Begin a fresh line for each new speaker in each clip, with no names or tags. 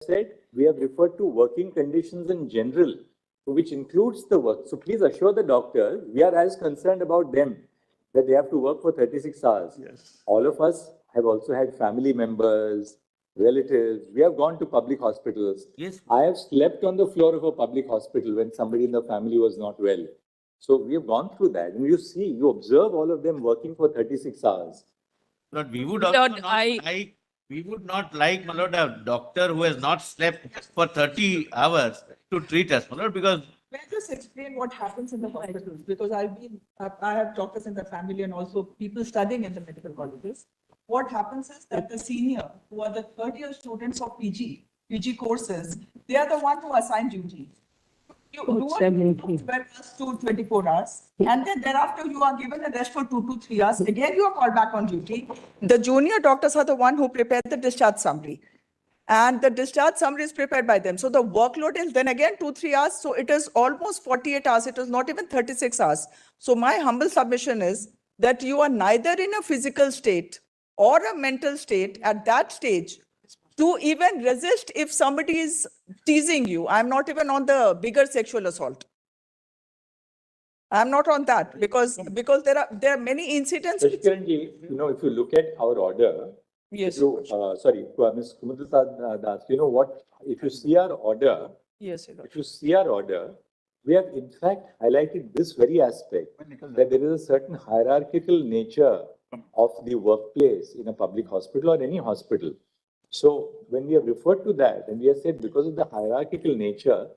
said, we have referred to working conditions in general, which includes the work. So please assure the doctors, we are as concerned about them that they have to work for 36 hours.
Yes.
All of us have also had family members, relatives. We have gone to public hospitals.
Yes.
I have slept on the floor of a public hospital when somebody in the family was not well. So we have gone through that. And you see, you observe all of them working for 36 hours.
But we would also not like, we would not like, my lord, a doctor who has not slept for 30 hours to treat us, my lord, because
May I just explain what happens in the hospitals? Because I have doctors in the family and also people studying in the medical colleges. What happens is that the senior, who are the third-year students of PG courses, they are the one who assign duty. You do 12 hours to 24 hours, and then thereafter you are given a rest for 2 to 3 hours. Again, you are called back on duty. The junior doctors are the one who prepare the discharge summary. And the discharge summary is prepared by them. So the workload is then again 2-3 hours. So it is almost 48 hours. It is not even 36 hours. So my humble submission is that you are neither in a physical state or a mental state at that stage to even resist if somebody is teasing you. I'm not even on the bigger sexual assault. I'm not on that because there are many incidents.
Currently, if you look at our order,
Yes.
Sorry, Ms. Kumudra Das, you know what? If you see our order,
Yes.
if you see our order, we have in fact highlighted this very aspect that there is a certain hierarchical nature of the workplace in a public hospital or any hospital. So when we have referred to that, and we have said because of the hierarchical nature,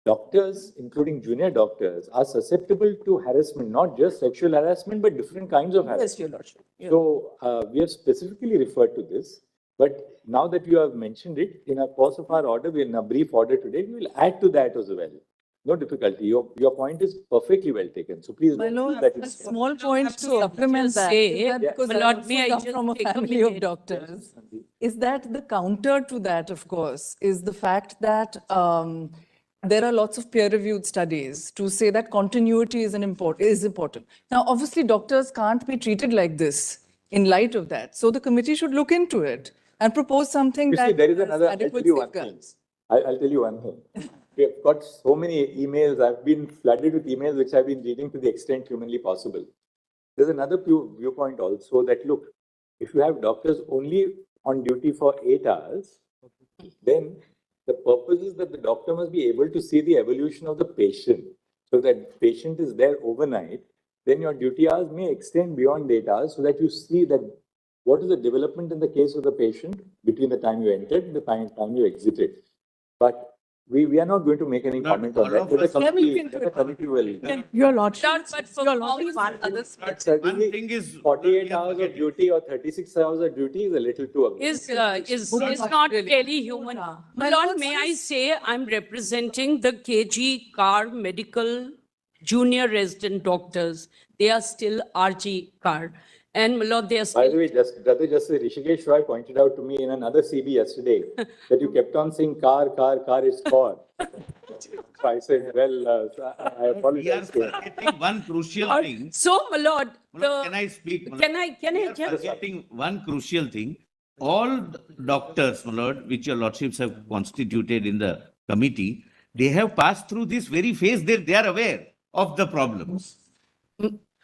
doctors, including junior doctors, are susceptible to harassment, not just sexual harassment, but different kinds of harassment.
Yes, Your Lordship. Yeah.
So we have specifically referred to this, but now that you have mentioned it, in a course of our order, in a brief order today, we will add to that as well. No difficulty. Your point is perfectly well taken. So please.
My lord,
that
a
is
small point to supplement that, because I also come from a family of doctors, is that the counter to that, of course, is the fact that there are lots of peer-reviewed studies to say that continuity is important. Now, obviously, doctors can't be treated like this in light of that. So the committee should look into it and propose something that
there is another.
adequate
safeguards. I'll tell you one thing. We have got so many emails. I've been flooded with emails which I've been reading to the extent humanly possible. There's another viewpoint also that look, if you have doctors only on duty for 8 hours, then the purpose is that the doctor must be able to see the evolution of the patient. So that patient is there overnight, then your duty hours may extend beyond 8 hours so that you see that what is the development in the case of the patient between the time you entered and the time you exited. But we are not going to make any comment on that. The committee will.
Your Lordship.
one thing is
48 hours of duty or 36 hours of duty is a little too aggressive.
Is not really human. My Lord, may I say I'm representing the R.G.Kar medical junior resident doctors. They are still R.G.Kar. And my Lord, they are still...
By the way, Brother Justice Rishikesh Roy pointed out to me in another CB yesterday that you kept on saying car is car. So I said, well, I apologize.
We are forgetting one crucial thing.
So, my Lord,
Can I speak?
Can I
We are
just...
forgetting one crucial thing. All doctors, my lord, which your lordships have constituted in the committee, they have passed through this very phase. They are aware of the problems.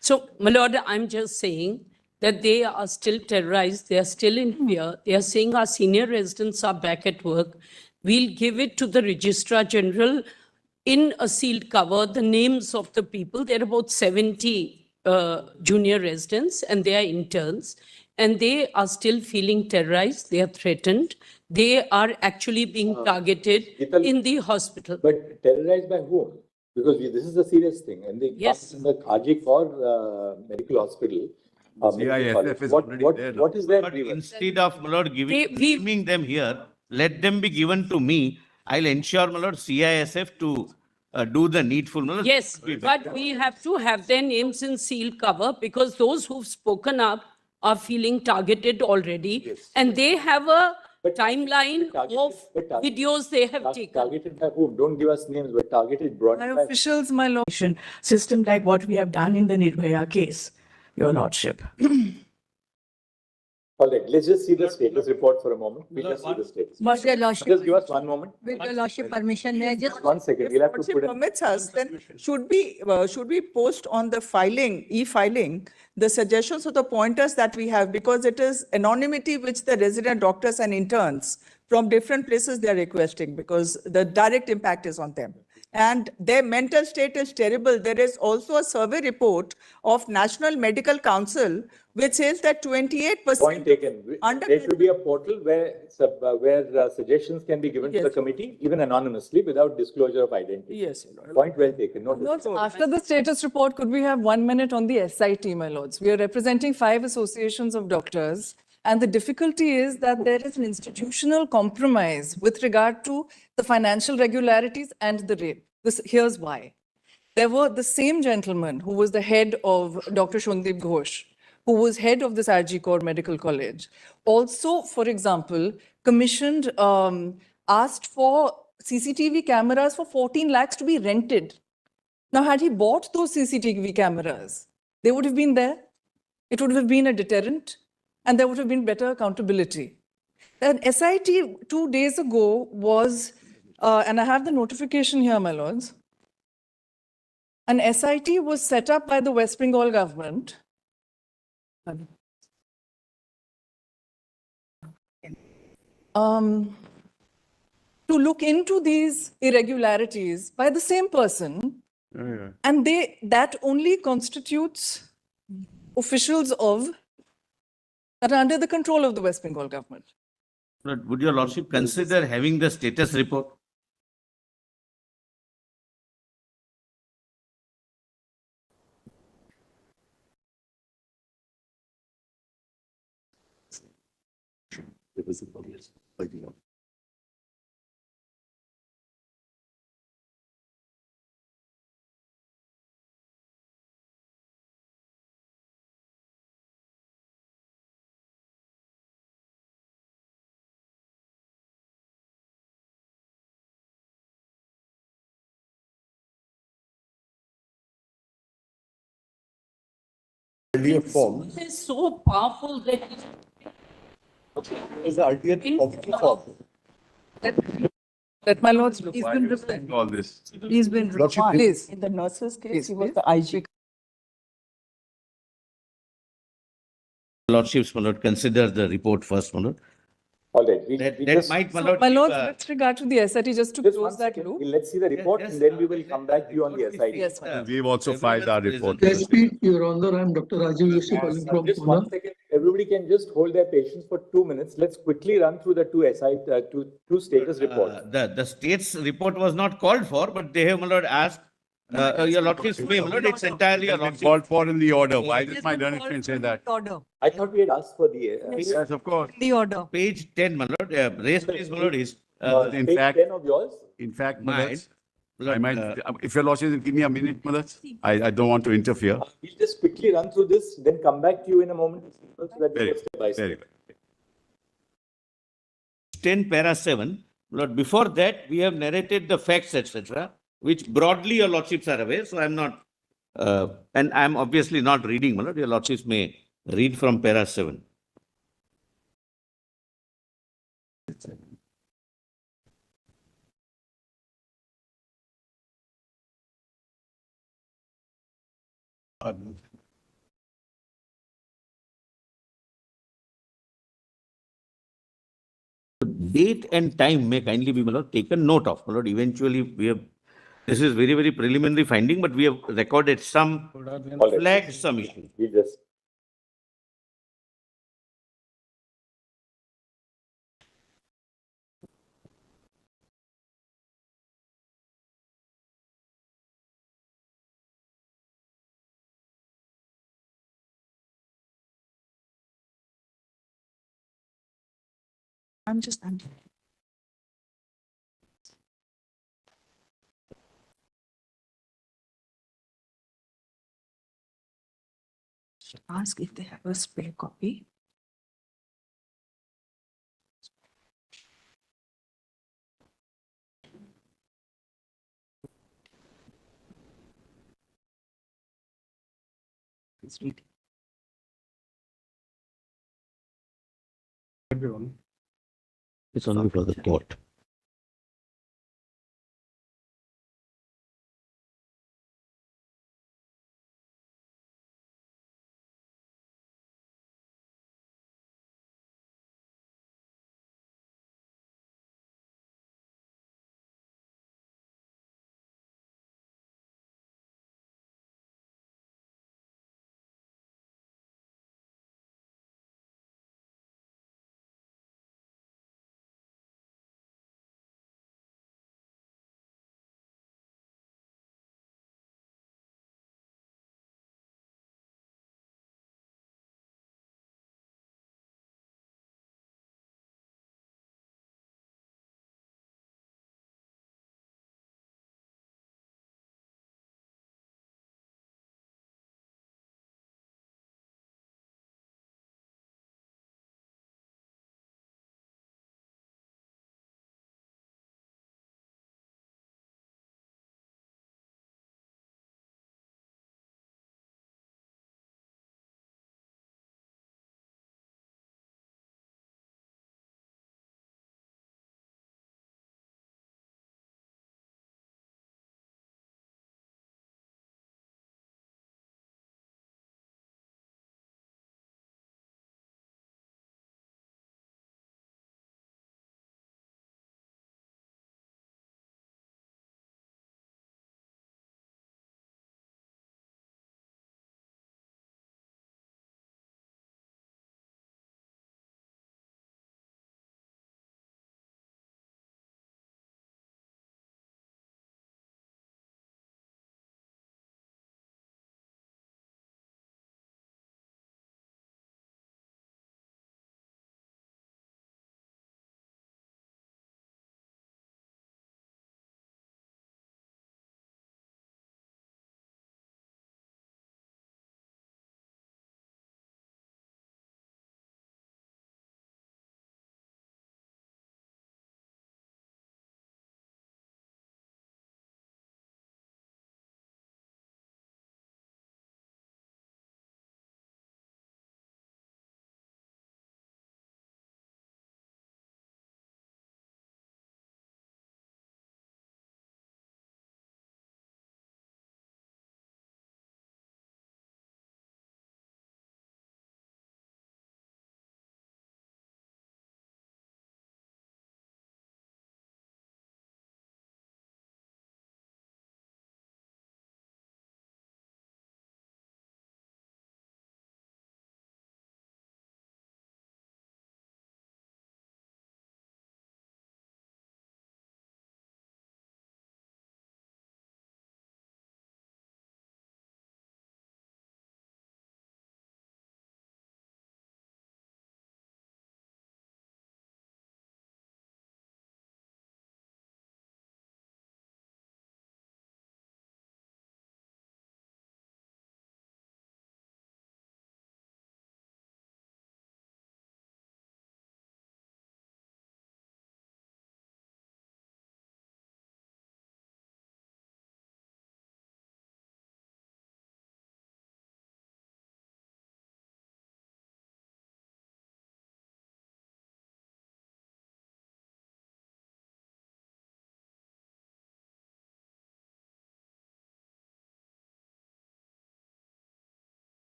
So, my Lord, I'm just saying that they are still terrorized. They are still in fear. They are saying our senior residents are back at work. We'll give it to the Registrar General in a sealed cover, the names of the people. There are about 70 junior residents and they are interns. And they are still feeling terrorized. They are threatened. They are actually being targeted in the hospital.
But terrorized by whom? Because this is a serious thing. And they
Yes.
in the R.G.Kar medical hospital.
CISF is already there now.
What is their
But
grievance?
instead of, my lord, giving them here, let them be given to me. I'll ensure, my lord, CISF to do the needful. My lord.
Yes, but we have to have their names in sealed cover because those who've spoken up are feeling targeted already.
Yes.
And they have a
But
timeline of videos they have taken.
Targeted by whom? Don't give us names, but targeted broadly by
Officials, my lord. System like what we have done in the Nirbhaya case, Your Lordship.
All right, let's just see the status report for a moment. We'll just see the status.
But your
Just
lordship,
give us one moment.
with your lordship permission, may I just,
One second,
If
we'll have to
lordship
put in.
permits us, then should we post on the filing, e-filing, the suggestions or the pointers that we have, because it is anonymity which the resident doctors and interns from different places they are requesting, because the direct impact is on them. And their mental state is terrible. There is also a survey report of National Medical Council which says that 28%.
Point taken. There should be a portal where suggestions can be given to the
Yes.
committee, even anonymously, without disclosure of identity.
Yes, Your Lord.
Point well taken. Note
Lords,
this.
after the status report, could we have 1 minute on the SIT, my lords? We are representing 5 associations of doctors, and the difficulty is that there is an institutional compromise with regard to the financial regularities and the rate. Here's why. There were the same gentleman who was the head of Dr. Shondeep Ghosh, who was head of this R.G.Kar Medical College, also, for example, commissioned, asked for CCTV cameras for 14 lakhs to be rented. Now, had he bought those CCTV cameras, they would have been there. It would have been a deterrent, and there would have been better accountability. An SIT 2 days ago was, and I have the notification here, my lords. An SIT was set up by the West Bengal government. To look into these irregularities by the same person, and that only constitutes officials that are under the control of the West Bengal government.
But would your lordship consider having the status report?
Earlier form
It is so powerful that
is the ultimate committee form.
That, my lords,
Why
he's
are
been
you saying
replied.
all this?
He's been
Lordship,
replied. Please.
In the nurse's case,
Please,
he was
please.
the IG.
Lordships, my lord, consider the report first, my lord.
All right, we
That
just,
might, my
So,
lord.
my
keep,
lords, with regard to the SIT, just to
just one
close that
second.
loop.
Let's see the report
yes,
and then we will come back to you on the SIT.
Yes, my lord.
We've also filed our report.
Yes,
SP, Your Honor, I'm Dr. Rajesh calling from
Just one
Pune.
second. Everybody can just hold their patience for 2 minutes. Let's quickly run through the two status reports.
The state's report was not called for, but they have, my lord, asked, your lordship's may, my lord, it's entirely your
It's been
lordship.
called for in the order. Why did my learned friend say that?
order,
I thought we had asked for the.
Yes, of course.
the order.
Page 10, my lord, raise please, my lord, is,
In
Page
fact-
10 of yours.
In fact,
Mine,
Madas, I
Lord,
might, if your lordship will give me a minute, Madas, I don't want to interfere.
We'll just quickly run through this, then come back to you in a moment. So that we
Very,
go step by step.
very well.
10 para 7, Lord, before that, we have narrated the facts, etc., which broadly your lordships are aware, so I'm not, and I'm obviously not reading, my lord, your lordships may read from para 7. Date and time may kindly be, my lord, taken note of, my lord. Eventually, we have, this is very, very preliminary finding, but we have recorded some,
All right.
flagged some issues.
We just.
I'm ask if they have a spare copy. Please read.
everyone.
It's only for the court.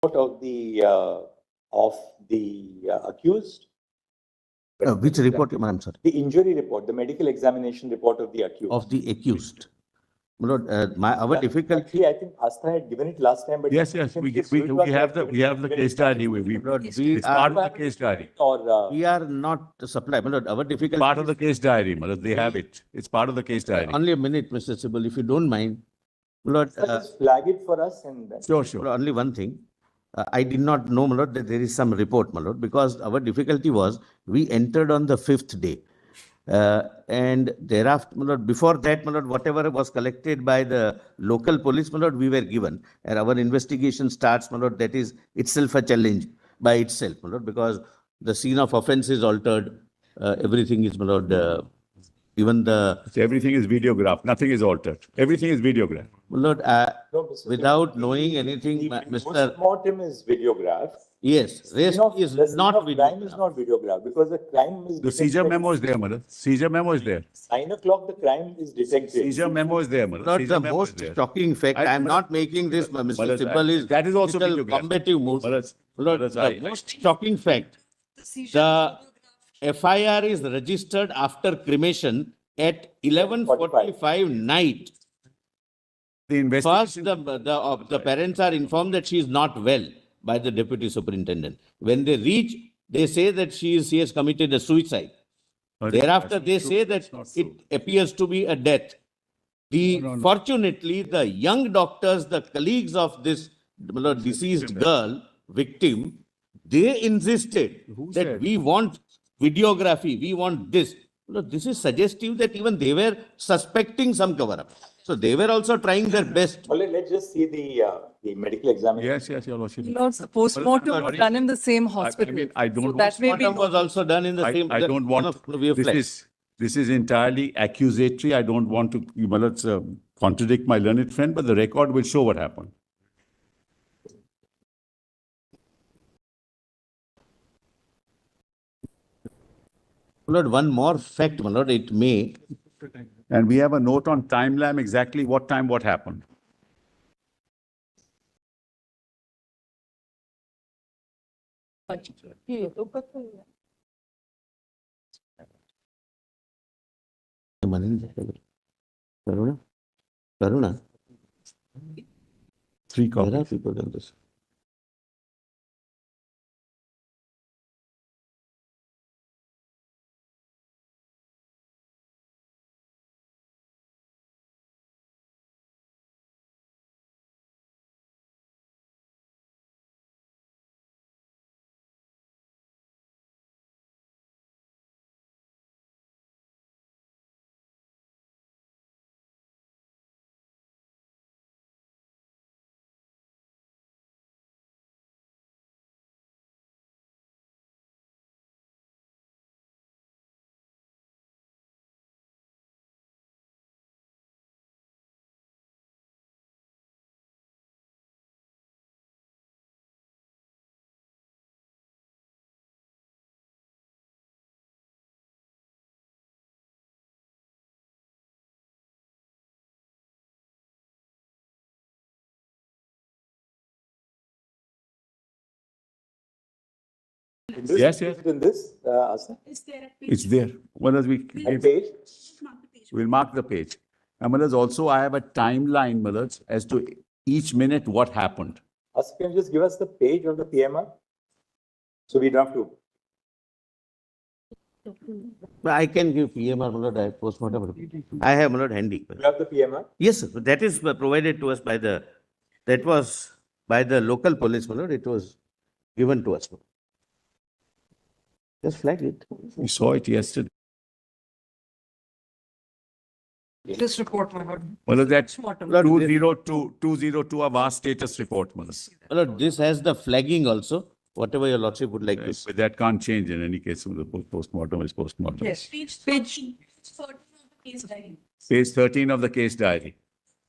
of the accused.
Which report, I'm sorry,
The injury report, the medical examination report of the accused.
of the accused. My lord, our difficulty,
Actually, I think Astha had given it last time, but
Yes, yes, we have the case diary. It's part of the case diary.
Or
we are not supplied. My lord, our difficulty.
Part of the case diary, Malad. They have it. It's part of the case diary.
Only a minute, Mr. Sibal, if you don't mind. My lord,
just flag it for us and then.
Sure,
my
sure.
lord, only one thing. I did not know, my lord, that there is some report, my lord, because our difficulty was we entered on the 5th day. And thereafter, my lord, before that, my lord, whatever was collected by the local police, my lord, we were given. And our investigation starts, my lord, that is itself a challenge by itself, my lord, because the scene of offense is altered. Everything is, my lord, even the,
So everything is videographed. Nothing is altered. Everything is videographed.
my lord,
No, Mr.
without
Sibal,
knowing anything,
the
Mr.
postmortem is videographed.
Yes, rest is
The scene
not
of crime is
videographed.
not videographed because the crime is
The seizure
detected.
memo is there, Malad. Seizure memo is there.
9 o'clock, the crime is detected.
Seizure memo is there, Malad.
Not
Seizure
the
memo is
most
there.
shocking fact. I am not making this, Mr.
Malad,
Sibal is
that is also
little
videographed.
combative moves.
Malad,
Lord,
Malad,
the most shocking fact, the FIR is registered after cremation at 11:45 night.
the
First,
investigation.
the parents are informed that she is not well by the deputy superintendent. When they reach, they say that she has committed a suicide. Thereafter, they say that it appears to be a death. Fortunately, the young doctors, the colleagues of this deceased girl, victim, they insisted that
said?
we want videography, we want this. This is suggestive that even they were suspecting some cover-up. So they were also trying their best.
Well, let's just see the medical examination.
Yes, Your Lordship.
Lords, the postmortem was done in the same hospital.
I don't
So
want-
that may be.
Postmortem was also done in the same.
I don't want,
We have fled.
this is entirely accusatory. I don't want to, let's contradict my learned friend, but the record will show what happened.
My lord, one more fact, my lord, it may.
And we have a note on timeline, exactly what time, what happened.
Karuna? Karuna?
3
Where are
copies.
people in this?
Yes,
Is it in this, Asa?
It's there. Well, as we
And page?
we'll mark the page. And Malaz, also I have a timeline, Malaz, as to each minute what happened.
Asa, can you just give us the page of the PMR? So we don't have to.
I can give PMR, my lord, I have postmortem. I have, my lord, handy.
You have the PMR?
Yes, sir. That is provided to us by that was by the local police, my lord. It was given to us. Just flag it.
We saw it yesterday.
This report, my lord.
Malaz, that
Postmortem.
Lord,
202 of our status report, Malaz.
My lord, this has the flagging also, whatever your lordship would like to.
But that can't change in any case. The postmortem is postmortem.
Yes. Page 13 of the case diary.
Page 13 of the case diary.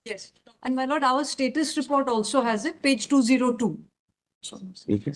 Yes.
And my lord, our status report also has it, page 202.
ठीक है?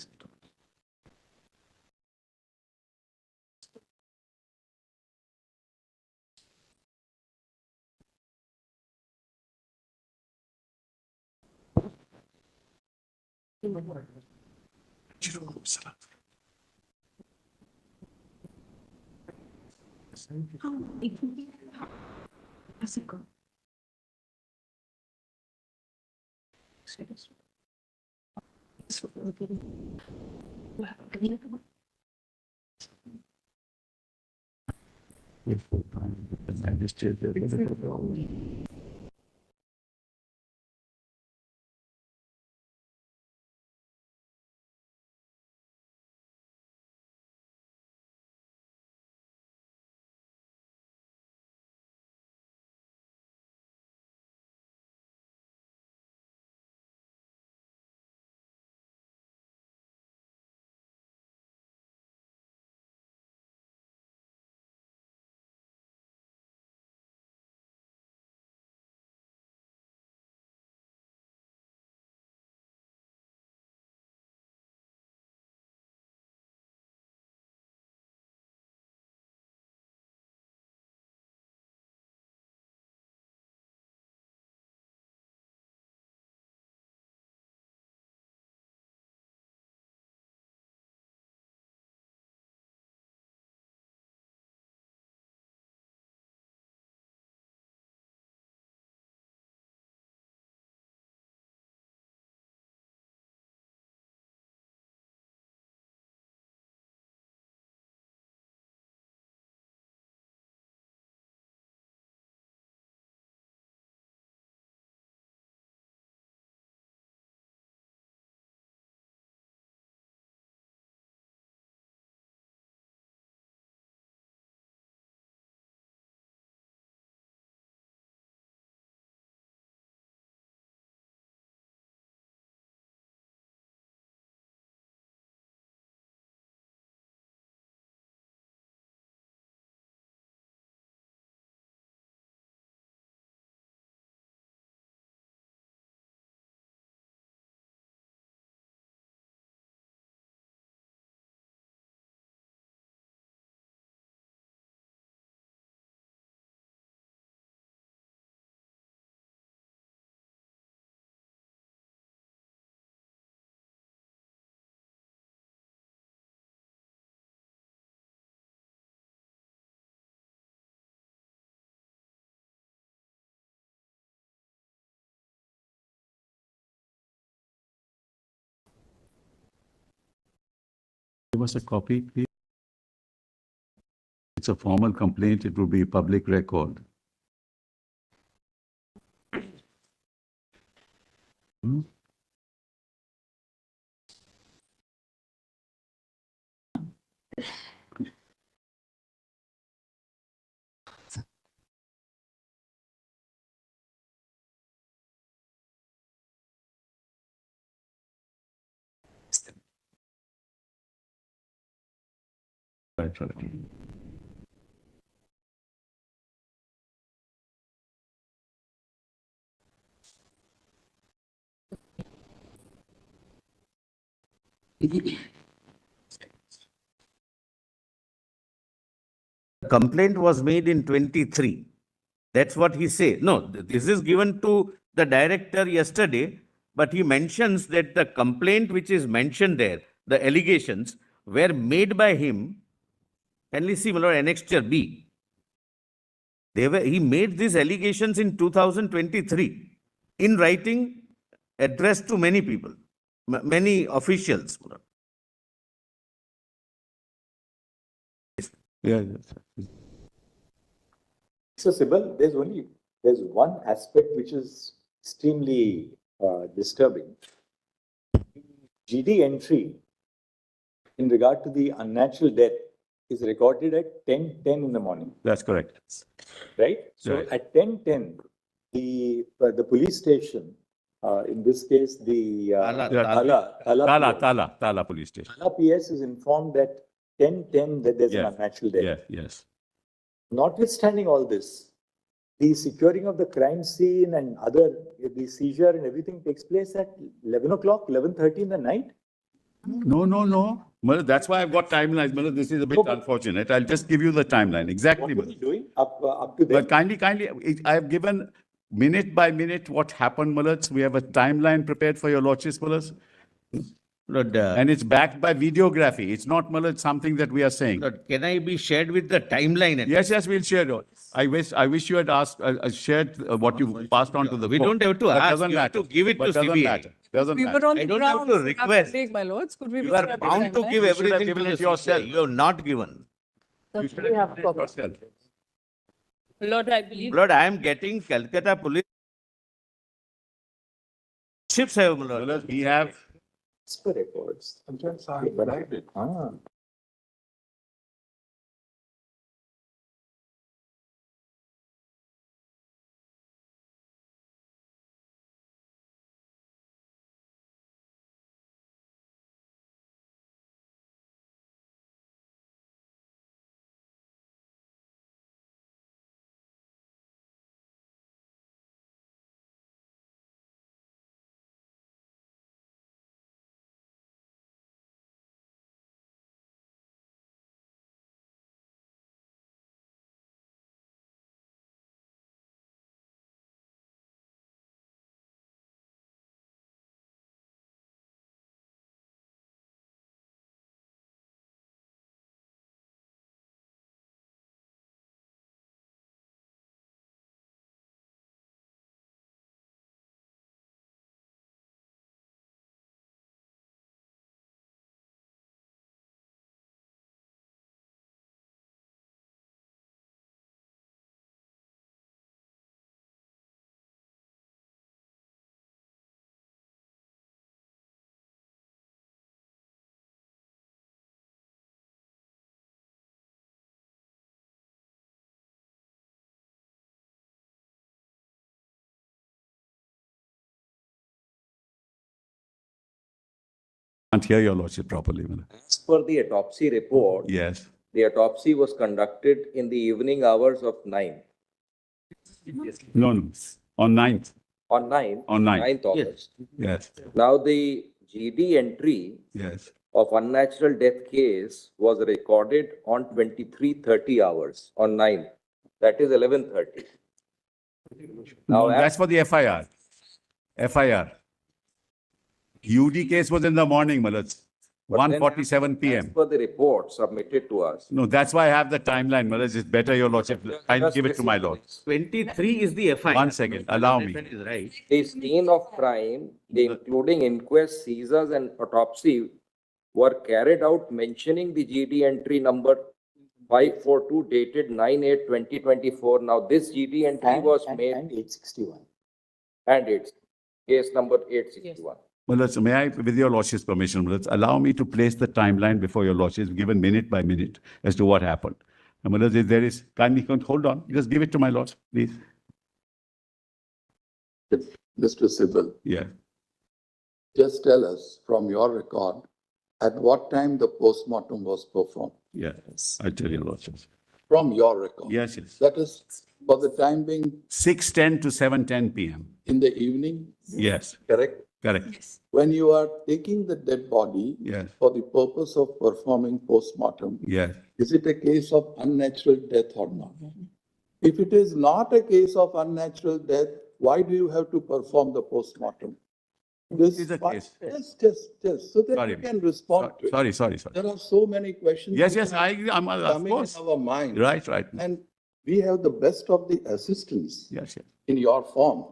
Give us a copy, please. It's a formal complaint. It will be public record. Right, right.
Complaint was made in 23. That's what he say. No, this is given to the director yesterday, but he mentions that the complaint which is mentioned there, the allegations were made by him. Can we see, my lord, annexure B? He made these allegations in 2023 in writing, addressed to many people, many officials. my lord.
Yeah, yes.
So, Sibyl, there's one aspect which is extremely disturbing. GD entry in regard to the unnatural death is recorded at 10:10 in the morning,
That's correct.
right? So
Right.
at 10:10, the police station, in this case, the
Tala-
Tala police station.
Tala PS is informed that 10:10 that there's an
Yes.
unnatural death.
Yes, yes.
Notwithstanding all this, the securing of the crime scene and the seizure and everything takes place at 11 o'clock, 11:30 in the night.
No, no, no. Well, that's why I've got timelines. Well, this is a bit unfortunate. I'll just give you the timeline. Exactly.
What were you doing up to
But
then?
kindly, I have given minute by minute what happened, Mullah. We have a timeline prepared for your lordships, Mullah.
Lord,
And it's backed by videography. It's not, Malad, something that we are saying.
Lord, can I be shared with the timeline?
Yes, yes, we'll share it. I wish you had asked, shared what you passed on to the
We
court.
don't have to
But
ask,
doesn't
you have to
matter.
give it
But
to
doesn't
CBI.
matter. Doesn't
We
matter.
were on
I
the
don't have
grounds.
to
of
request.
Big, my lords, could we be
You are
shared the
bound to
timeline?
give
You should have
everything
given
to
it
the
yourself.
CBI. You have not given.
You should have given it yourself.
Lord, I believe
Lord, I am getting Calcutta police. Ships have, Lord.
Malad, we have
As per records. But I did.
can't hear your lordship properly, Malad.
As per the autopsy report,
Yes.
the autopsy was conducted in the evening hours of 9th.
No, no. On 9th.
On 9th,
On 9th.
9th August.
Yes.
Now, the GD entry
Yes.
of unnatural death case was recorded on 23:30 hours on 9th. That is 11:30.
No,
Now,
that's for the FIR. FIR. UD case was in the morning, Malad.
But then
1:47
as
PM.
per the report submitted to us.
No, that's why I have the timeline, Malad. It's better, your lordship. I'll give it to my lord.
23 is the FIR.
One second, allow me.
That is right.
The scene of crime, including inquest, seizures, and autopsy, were carried out mentioning the GD entry number 542 dated 9/8/2024. Now, this GD entry was made
And 861.
and it's case number 861.
Malad, may I, with your lordship's permission, Malad, allow me to place the timeline before your lordship, given minute by minute as to what happened. And Malad, if there is, kindly hold on, just give it to my lord, please.
Mr. Sibal,
Yeah.
just tell us from your record, at what time the postmortem was performed?
Yes, I'll tell your lordship.
From your record?
Yes, yes.
That is, for the time being
6:10 to 7:10 PM.
in the evening,
Yes,
correct?
correct.
When you are taking the dead body
Yes,
for the purpose of performing postmortem,
yes.
is it a case of unnatural death or not? If it is not a case of unnatural death, why do you have to perform the postmortem? This
is a
part-
case.
Just, so that
Sorry.
you can respond to it.
Sorry.
There are so many questions.
Yes,
which
yes,
are
I'm, of
coming in
course.
our mind.
Right.
And we have the best of the assistance
Yes.
in your form.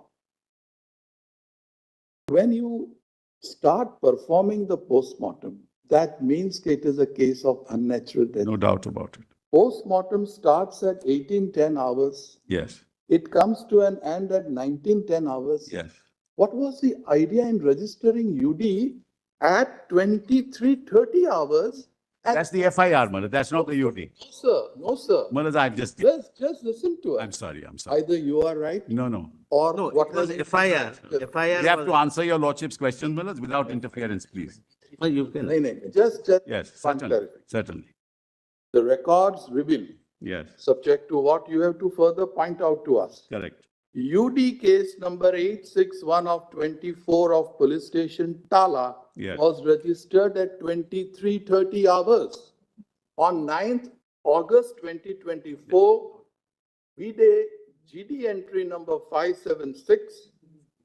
When you start performing the postmortem, that means it is a case of unnatural death.
No doubt about it.
Postmortem starts at 18:10 hours.
Yes,
It comes to an end at 19:10 hours.
yes.
What was the idea in registering UD at 23:30 hours?
That's the FIR, Malad. That's not the UD.
No, sir.
Malad, I've just,
Just listen to us.
I'm sorry.
Either you are right
No.
or
No,
what
it was
was
FIR. FIR
You have
was-
to answer your lordship's question, Malad, without interference, please.
No, you can.
No. Just
Yes,
one
certainly,
clarification.
certainly.
The records reveal,
Yes,
subject to what you have to further point out to us.
correct.
UD case number 861 of 24 of police station Tala
Yes.
was registered at 23:30 hours. On 9th August 2024, VDA GD entry number 576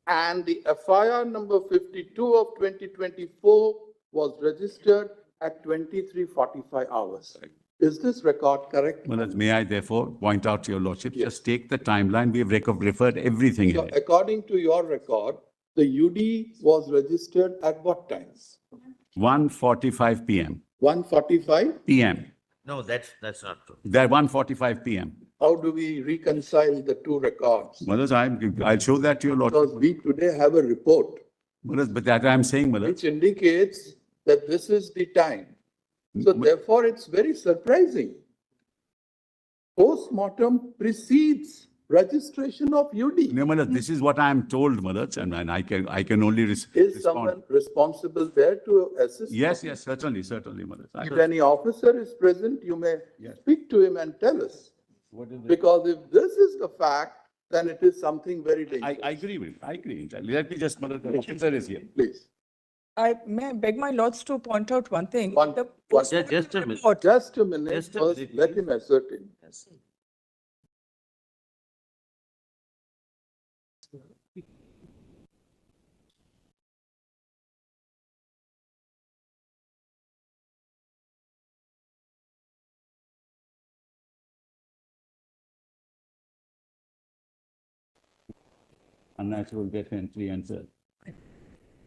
and the FIR number 52 of 2024 was registered at 23:45 hours. Is this record correct?
Well, may I therefore point out to your lordship,
Yes.
just take the timeline, we have referred everything
So
in it.
according to your record, the UD was registered at what time?
1:45 PM.
1:45?
PM.
No, that's not true.
They're 1:45 PM.
How do we reconcile the two records?
Maharaj, I'll show that to your
Because
lordship.
we today have a report
Maharaj, but that I'm saying, Maharaj.
which indicates that this is the time. So therefore, it's very surprising. Post-mortem precedes registration of UD.
No, Maharaj, this is what I am told, Maharaj, and I can only
Is
respond.
someone responsible there to assist?
Yes, certainly, Maharaj.
If any officer is present, you may speak to him and tell us. Because if this is the fact, then it is something very dangerous.
I agree with you. I agree. Let me just, Maharaj, the officer is here.
Please.
I may beg my lords to point out one thing.
One-
The
one-
postmortem
Just a minute.
report-
Just a minute,
Just a
first
minute,
let
please.
him ascertain.
Unnatural death entry answer.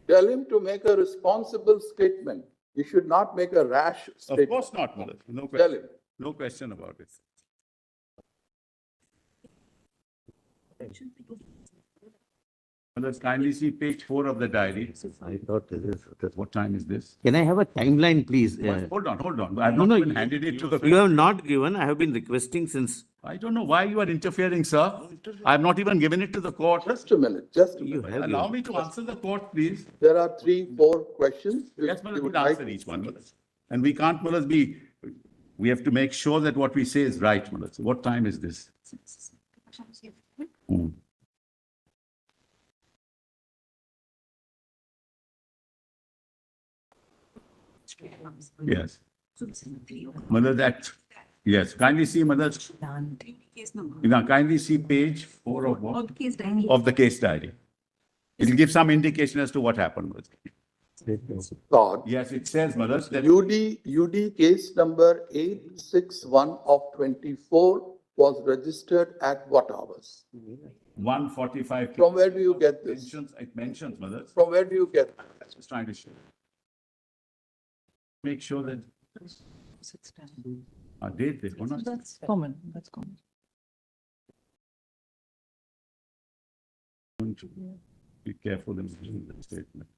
Tell him to make a responsible statement. He should not make a rash
Of
statement.
course not, Maharaj. No
Tell
question.
him.
No question about it. Maharaj, kindly see page 4 of the diary.
I thought
What time is this?
Can I have a timeline, please?
Hold on. I've
No,
not
no,
even handed it to the.
You have not given. I have been requesting since.
I don't know why you are interfering, sir. I've not even given it to the court.
Just a minute, just a
You
minute.
have
Allow
given.
me to answer the court, please.
There are 3, 4 questions. which
Yes,
we
Maharaj,
would
we'll
like
answer each one, Maharaj. And we can't, Maharaj, we have to make sure that what we say is right, Maharaj. What time is this? Hmm. Yes. Maharaj, yes, kindly see, Maharaj. Now, kindly see page 4 of what? Of the case diary. It will give some indication as to what happened, Maharaj.
thought.
Yes, it says, Maharaj, that
UD case number 861 of 24 was registered at what hours?
1:45.
From where do you get this?
It mentions, Maharaj.
From where do you get?
Just trying to show. Make sure that. Date, they not.
That's common, that's common.
Be careful in using the statement.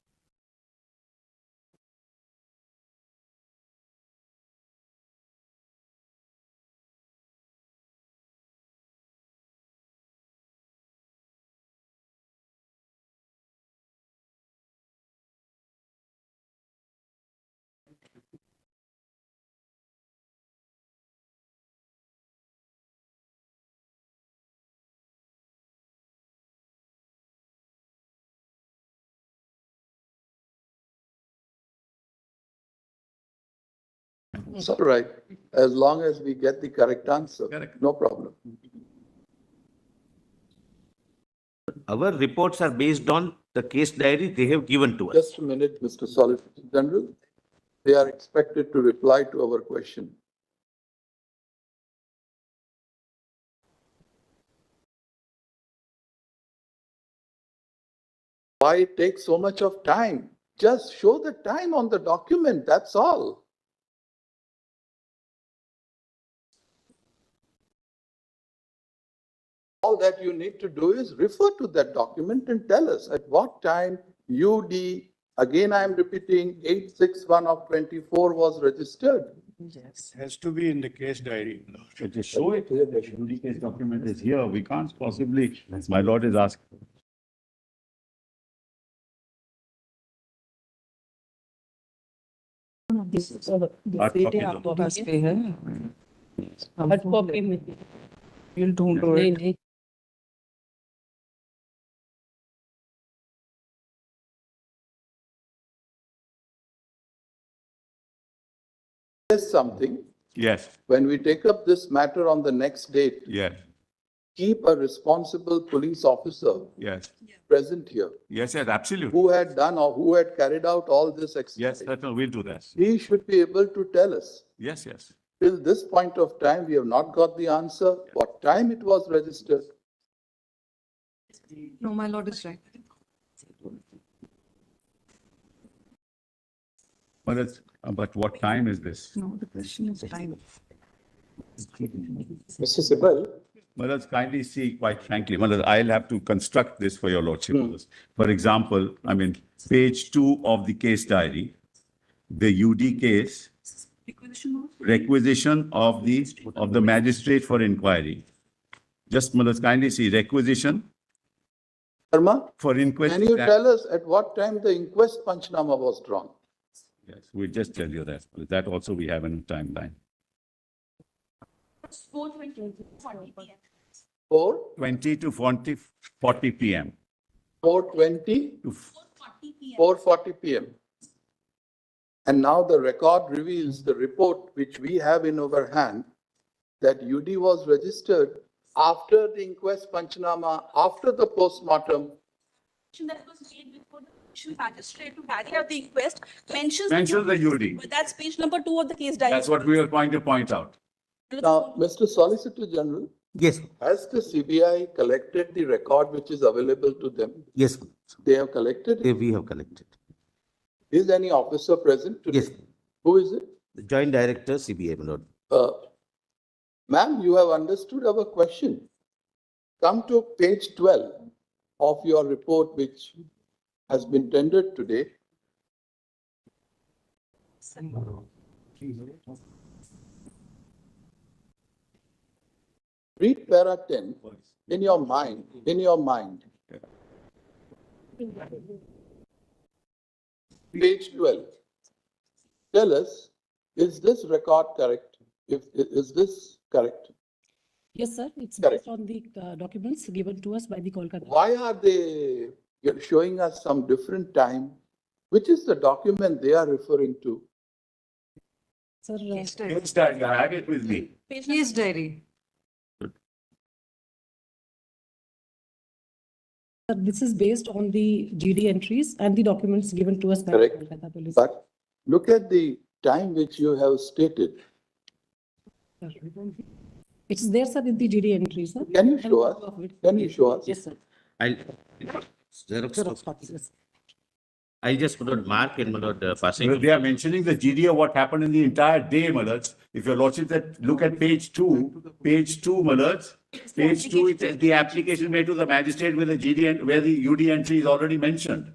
It's all right, as long as we get the correct answer.
Correct.
No problem.
Our reports are based on the case diary they have given to us.
Just a minute, Mr. Solicitor General. They are expected to reply to our question. Why take so much of time? Just show the time on the document, that's all. All that you need to do is refer to that document and tell us at what time UD, again I am repeating, 861 of 24 was registered.
Yes.
Has to be in the case diary.
Just show it here, the duty case document is here. We can't possibly, my lord is asking. Hard copy दो।
आपके पास भी है
हर copy में
You'll don't do
नहीं
it.
नहीं
There's something,
Yes,
when we take up this matter on the next date,
yes.
keep a responsible police officer
Yes,
present here
yes, yes, absolutely.
who had done or who had carried out all this
Yes,
exercise.
certainly, we'll do that.
He should be able to tell us.
Yes, yes.
Till this point of time, we have not got the answer, what time it was registered.
No, my lord is right.
But what time is this?
No, the question is time.
Mr. Sibal,
Let's kindly see, quite frankly, I'll have to construct this for your lordship. For example, I mean, page 2 of the case diary, the UD case, requisition of the magistrate for inquiry. Just kindly see requisition
Sharma,
for inquiry.
can you tell us at what time the inquest Panchnama was drawn?
Yes, we'll just tell you that. That also we have in a timeline. 4:20 to 40 p.m.
4:20
to
4:40 p.m. And now the record reveals the report which we have in our hand that UD was registered after the inquest Panchnama, after the postmortem.
That was made before the judicial magistrate to carry out the inquest mentions
the UD.
But that's page number 2 of the case diary.
That's what we were going to point out.
Now, Mr. Solicitor General,
Yes,
has the CBI collected the record which is available to them?
yes,
They have collected it?
we have collected.
Is any officer present today?
Yes,
Who is it?
the Joint Director, CBI, my lord.
Ma'am, you have understood our question. Come to page 12 of your report which has been tendered today. Read para 10 in your mind, Page 12. Tell us, is this record correct? Is this correct?
Yes, sir. It's
Correct.
based on the documents given to us by the Kolkata.
Why are they showing us some different time? Which is the document they are referring to?
Sir,
Case diary.
Case diary, I have it with me.
Case diary.
sir, this is based on the GD entries and the documents given to us by the
Correct.
Kolkata police.
But look at the time which you have stated.
Sir. It's there, sir, in the GD entries, sir.
Can you show us? Can you show us?
Yes, sir.
I'll
Xerox copies, yes.
I'll just put out mark in my lord passing.
They are mentioning the GD of what happened in the entire day, my lords. If your lordship look at page 2, my lords. Page 2, it says the application made to the magistrate with the GD and where the UD entry is already mentioned.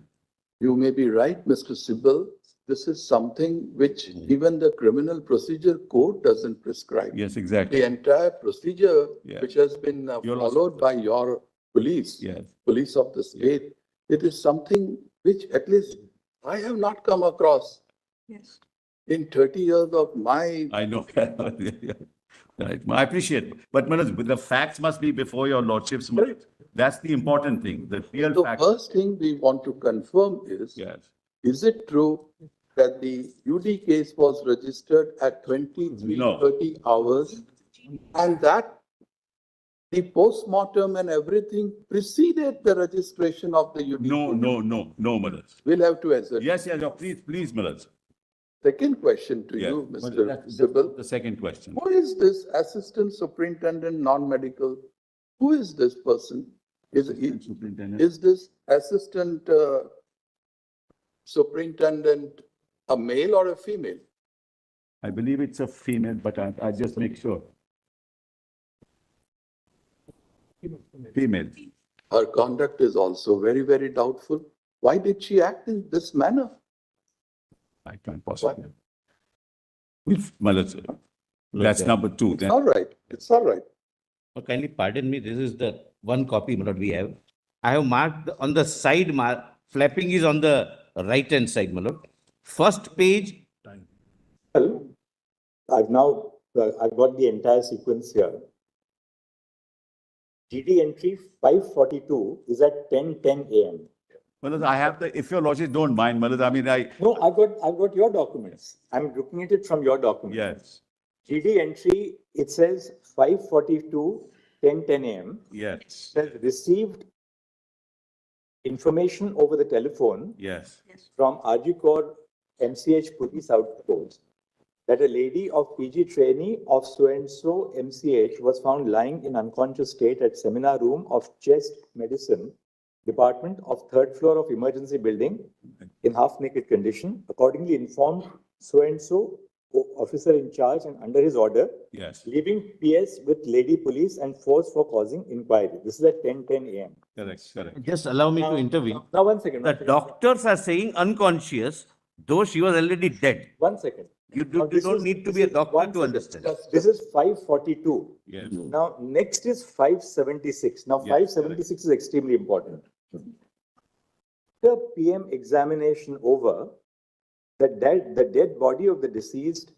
You may be right, Mr. Sibal. This is something which even the criminal procedure code doesn't prescribe.
Yes, exactly.
The entire procedure
Yeah.
which has been
Your
followed by your police,
Yes.
police of the state, it is something which at least I have not come across
Yes.
in 30 years of my.
I know. Right. I appreciate it. But my lords, the facts must be before your lordships. my lords. That's the important thing. The real
The
fact.
first thing we want to confirm
Yes.
is it true that the UD case was registered at 23:30 hours and that the postmortem and everything preceded the registration of the UD?
No, my lords.
We'll have to answer.
Yes, please, my lords.
Second question to
Yes.
you,
Well,
Mr.
that's
Sibal.
the second question.
Who is this assistant superintendent non-medical? Who is this person?
Superintendent.
Is this assistant superintendent a male or a female?
I believe it's a female, but I just make sure. Female.
Her conduct is also very, very doubtful. Why did she act in this manner?
I can't possibly. My lords, that's number 2.
It's all right. It's all right.
Oh, kindly pardon me, this is the one copy my lord we have. I have marked on the side flapping is on the right hand side, my lord. First page.
well, I've got the entire sequence here. GD entry 542 is at 10:10 a.m.
Well, I have if your lordship don't mind, Malad, I mean,
No, I've got your documents. I'm looking at it from your documents.
yes.
GD entry, it says 5:42, 10:10 a.m.
Yes,
has received information over the telephone
yes,
from R.G.Kar MCH Police Outpost that a lady of PG trainee of so-and-so MCH was found lying in unconscious state at seminar room of chest medicine department of third floor of emergency building in half naked condition. Accordingly informed so-and-so officer in charge and under his order,
yes,
leaving PS with lady police and force for causing inquiry. This is at 10:10 a.m.
correct, correct.
Just allow me to intervene.
Now, one second.
The doctors are saying unconscious, though she was already dead.
1 second.
You
Now, this
don't
is-
need to
this
be a
is
doctor
one
to
second.
understand.
This is 542.
Yes.
Now, next is 576. Now,
Yes,
576 is extremely important. The PM examination over, the dead body of the deceased,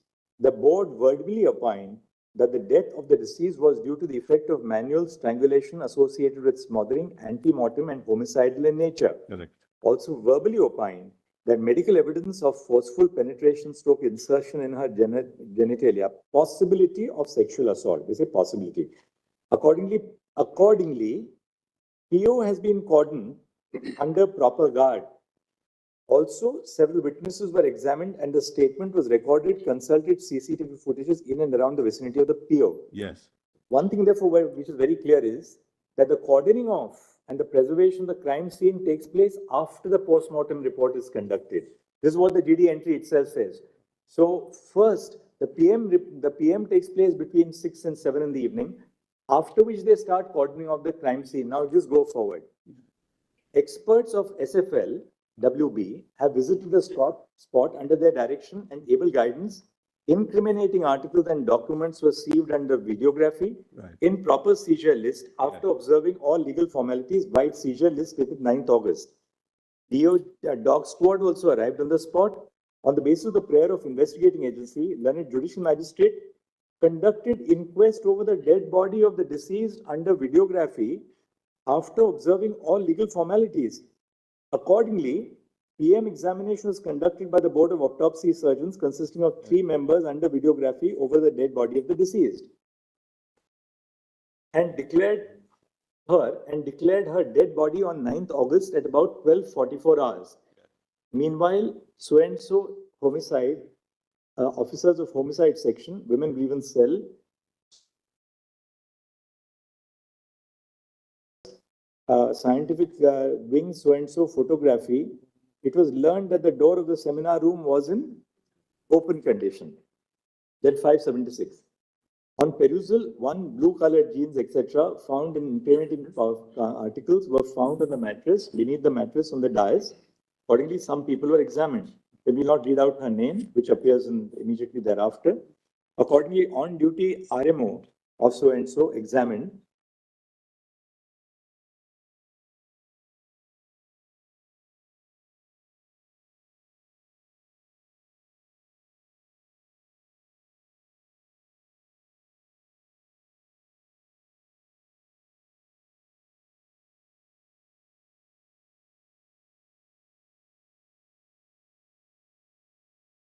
the board verbally opined that the death of the deceased was due to the effect of manual strangulation associated with smothering, ante-mortem, and homicidal in nature.
Correct.
Also verbally opined that medical evidence of forceful penetration stroke insertion in her genitalia, possibility of sexual assault. They say possibility. Accordingly, PO has been cordoned under proper guard. Also, several witnesses were examined and the statement was recorded, consulted CCTV footages in and around the vicinity of the PO.
Yes,
One thing, therefore, which is very clear is that the cordoning off and the preservation of the crime scene takes place after the post-mortem report is conducted. This is what the GD entry itself says. So first, the PM takes place between 6 and 7 in the evening, after which they start cordoning off the crime scene. Now just go forward. Experts of SFL, WB, have visited the spot under their direction and able guidance. Incriminating articles and documents were received under videography in proper seizure list after observing all legal formalities by seizure list dated 9th August. Dog squad also arrived on the spot. On the basis of the prayer of investigating agency, learned judicial magistrate conducted inquest over the dead body of the deceased under videography after observing all legal formalities. Accordingly, PM examination was conducted by the Board of Autopsy Surgeons consisting of 3 members under videography over the dead body of the deceased and declared her dead body on 9th August at about 12:44 hours. Meanwhile, so-and-so homicide, officers of homicide section, women grievance cell, scientific wing so-and-so photography, it was learned that the door of the seminar room was in open condition. Then 576. On perusal, 1 blue-colored jeans, etc., found in incriminating articles were found on the mattress, beneath the mattress on the dais. Accordingly, some people were examined. We will not read out her name, which appears immediately thereafter. Accordingly, on duty RMO of so-and-so examined.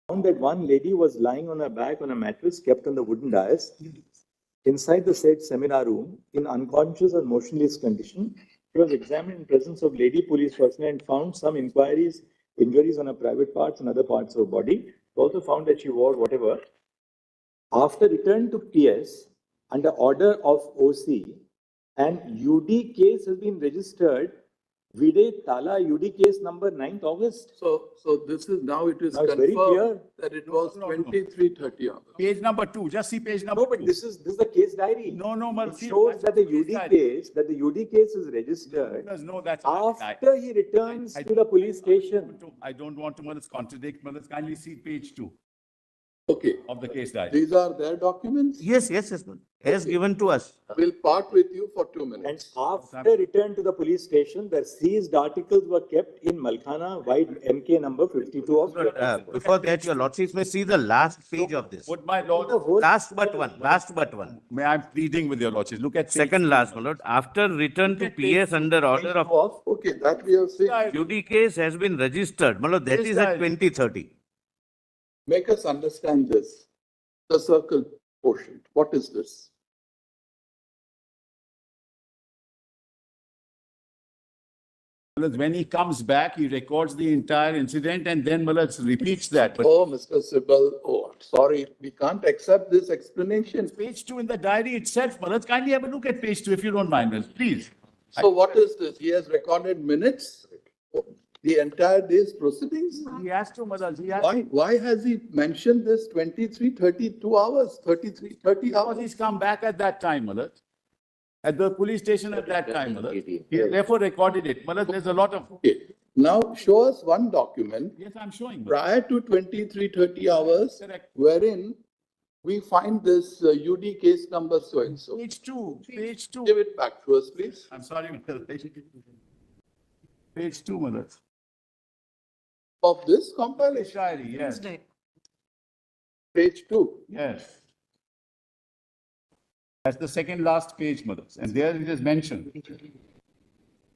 Found that one lady was lying on her back on a mattress kept on the wooden dais inside the said seminar room in unconscious and motionless condition. She was examined in presence of lady police personnel and found some injuries on her private parts and other parts of her body. Also found that she wore whatever. After return to PS under order of OC, and UD case has been registered. Vide Tala UD case number 9th August.
So this is now it is
Now it's very clear.
confirmed that it was 23:30 August.
page number 2, just see page number
No, but
2.
this is the case diary.
No,
It shows that the UD case is registered
No, that's.
after he returns to the police station.
I don't want to contradict, kindly see page 2
Okay,
of the case diary.
these are their documents.
Yes, ma'am. As given to us.
We'll part with you for 2
And
minutes.
after return to the police station, the seized articles were kept in Malkhana, white MK number 52 of.
Before that, your lordship may see the last page of this.
Would my lord,
Last but one.
may I pleading with your lordship, look at. page
Second last, my lord. After return to PS under order of
Okay, that we have seen.
UD case has been registered. My lord, that is at 2030.
Make us understand this. The circle portion. What is this?
Because when he comes back, he records the entire incident and then repeats that. But
Oh, Mr. Sibal, oh, sorry, we can't accept this explanation.
page 2 in the diary itself, Malad, kindly have a look at page 2 if you don't mind, please.
So what is this? He has recorded minutes? The entire day's proceedings?
He has to, Malad, he has
Why has he mentioned this 23, 32 hours, 33, 30
because
hours?
he's come back at that time, Malad. At the police station at that time, Malad. He therefore recorded it. Malad, there's a lot of...
Okay. Now show us one document
Yes, I'm showing. Malad.
prior to 23, 30 hours,
Correct.
wherein we find this UD case number so and so.
Page 2, page 2.
Give it back to us, please.
I'm sorry, Malad. Page 2, Malad.
Of this compilation,
Diary, yes.
page 2.
Yes. That's the second last page, Malad. And there it is mentioned.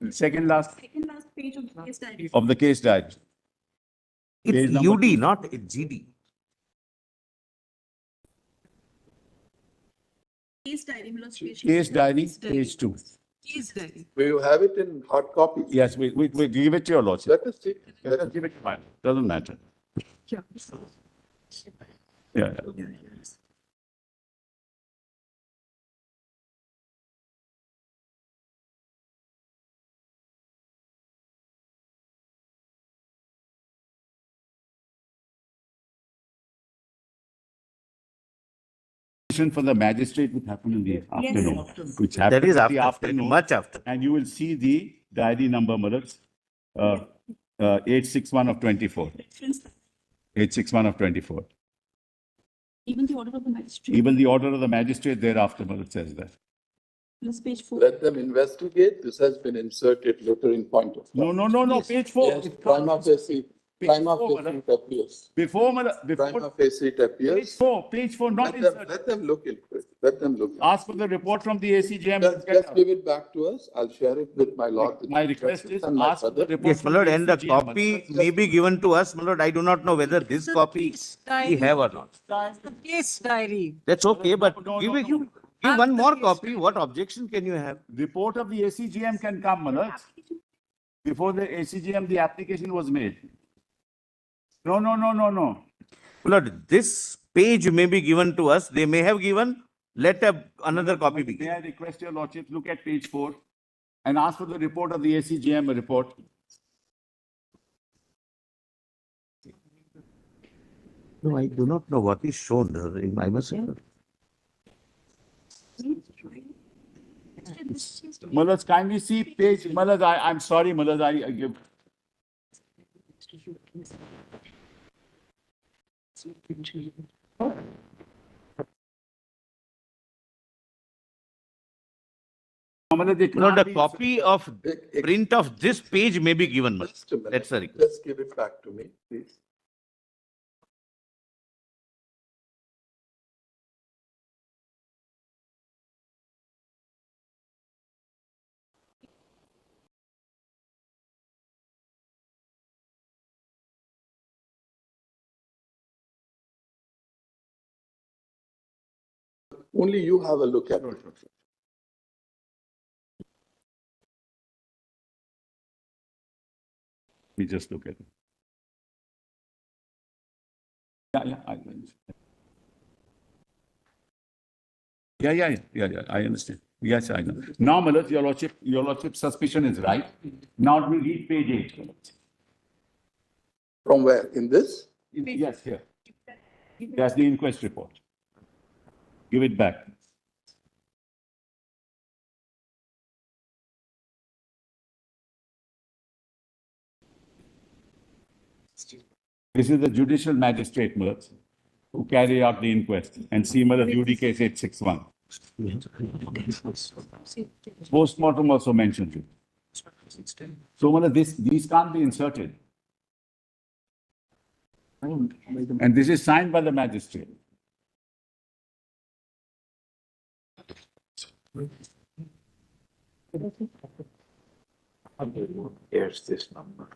Second last
Second last page of the case diary.
of the case diary. Page
It's
number
UD,
2.
not GD.
Case diary, Milord's page.
Case diary, page 2.
Case diary.
We will have it in hard copy.
Yes, we give it to your lordship.
Let us see.
Let us give it to mine. Doesn't matter.
Yeah.
Yeah. For the magistrate would happen in the afternoon, which happens
That is
in
after,
the afternoon.
much after.
And you will see the diary number, Malad, 861 of 24. 861 of 24.
Even the order of the magistrate.
Even the order of the magistrate thereafter, Malad, says that.
Plus page 4.
Let them investigate. This has been inserted later in point of time.
No, page 4.
Yes, prima facie
four,
it appears.
Before, Malad,
Prima
before,
facie it appears.
page 4, not inserted.
Let them look into it. Let them look.
Ask for the report from the ACJM.
Just give it back to us. I'll share it with my lord.
My request is
And my
ask for the
father.
report.
Yes, my
from
lord, and the
ACJM,
copy may be given to us, my lord. I do not know whether this copy we have or not.
The case diary.
That's okay, but
No,
give
no,
it,
no.
give one
the
more
case
copy. What objection can you have?
Report of the ACGM can come, Malad. Before the ACGM, the application was made. No.
My lord, this page may be given to us. They may have given. Let another copy be
May
given.
I request your lordship, look at page 4 and ask for the report of the ACGM report.
No, I do not know what is shown. I must say.
Malad, kindly see page, Malad, I'm sorry, Malad, I give. Malad, it
No,
can't
the
be-
copy of print of this page may be given. my lord.
Just a minute.
That's a request.
Just give it back to me, please. Only you have a look at it.
We just look at it. Yeah, I understand. Yes, I know. Now, Malad, your lordship's suspicion is right. Now we read page 8.
From where? In this?
Yes, here. That's the inquest report. Give it back. This is the judicial magistrate, Malad, who carry out the inquest, and see Malad UD case 861. Postmortem also mentions it. So, Malad, these can't be inserted. And this is signed by the magistrate.
Here's this number.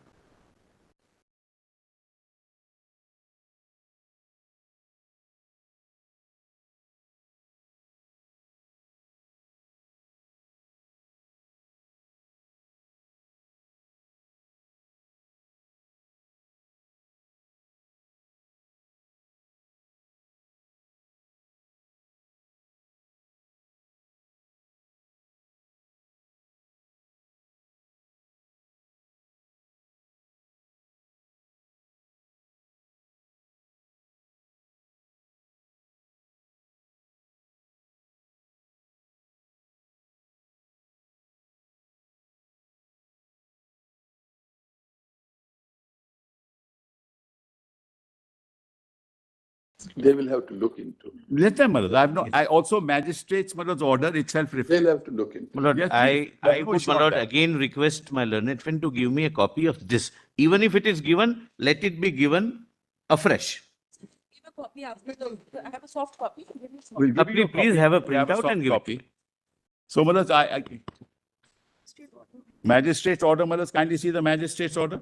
They will have to look into.
Let them, my lord. I've not, I also magistrate's, my lord's order itself reflects.
They'll have to look into.
My lord,
Yes,
I
please. Let me
would,
push
my
on
lord,
that.
again request my learned friend to give me a copy of this. Even if it is given, let it be given afresh.
Give a copy after the, I have a soft copy. Give me a soft
We'll give you a
Please
copy.
have a
We
printout
soft
and give it.
copy. So, my lords, magistrate's order, my lords, kindly see the magistrate's order.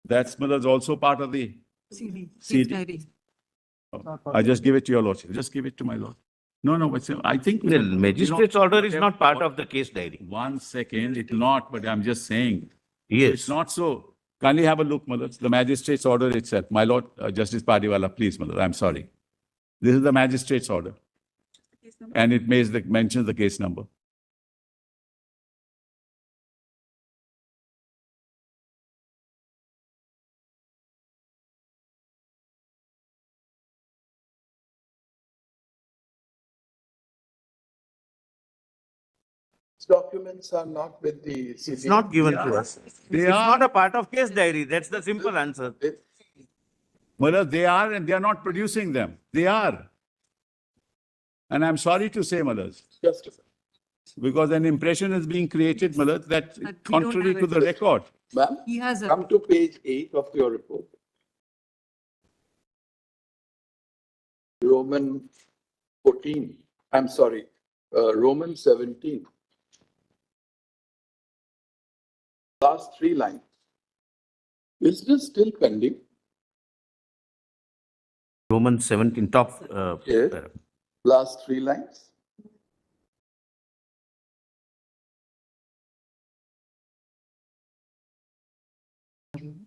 That's, my lords, also part of the
CD,
CD.
case diary.
I just give it to your lordship. Just give it to my lord. No, no, but I think.
The magistrate's order is not part of the case diary.
1 second, it's not, but I'm just saying.
Yes.
It's not so. Kindly have a look, my lords. The magistrate's order itself. My lord, Justice Padiwala, please, my lord, I'm sorry. This is the magistrate's order. And it mentions the case number.
Documents are not with the CBI.
It's not given to us.
They
It's
are.
not a part of case diary. That's the simple answer.
My lord, they are and they are not producing them. They are. And I'm sorry to say, my lords,
Justify.
because an impression is being created, my lord, that
we don't
contrary
have
to
it.
the record.
Ma'am,
He has a.
come to page 8 of your report. Roman 14, I'm sorry, Roman 17. Last 3 lines. Is this still pending?
Romans 17, top.
Yes. Last 3 lines.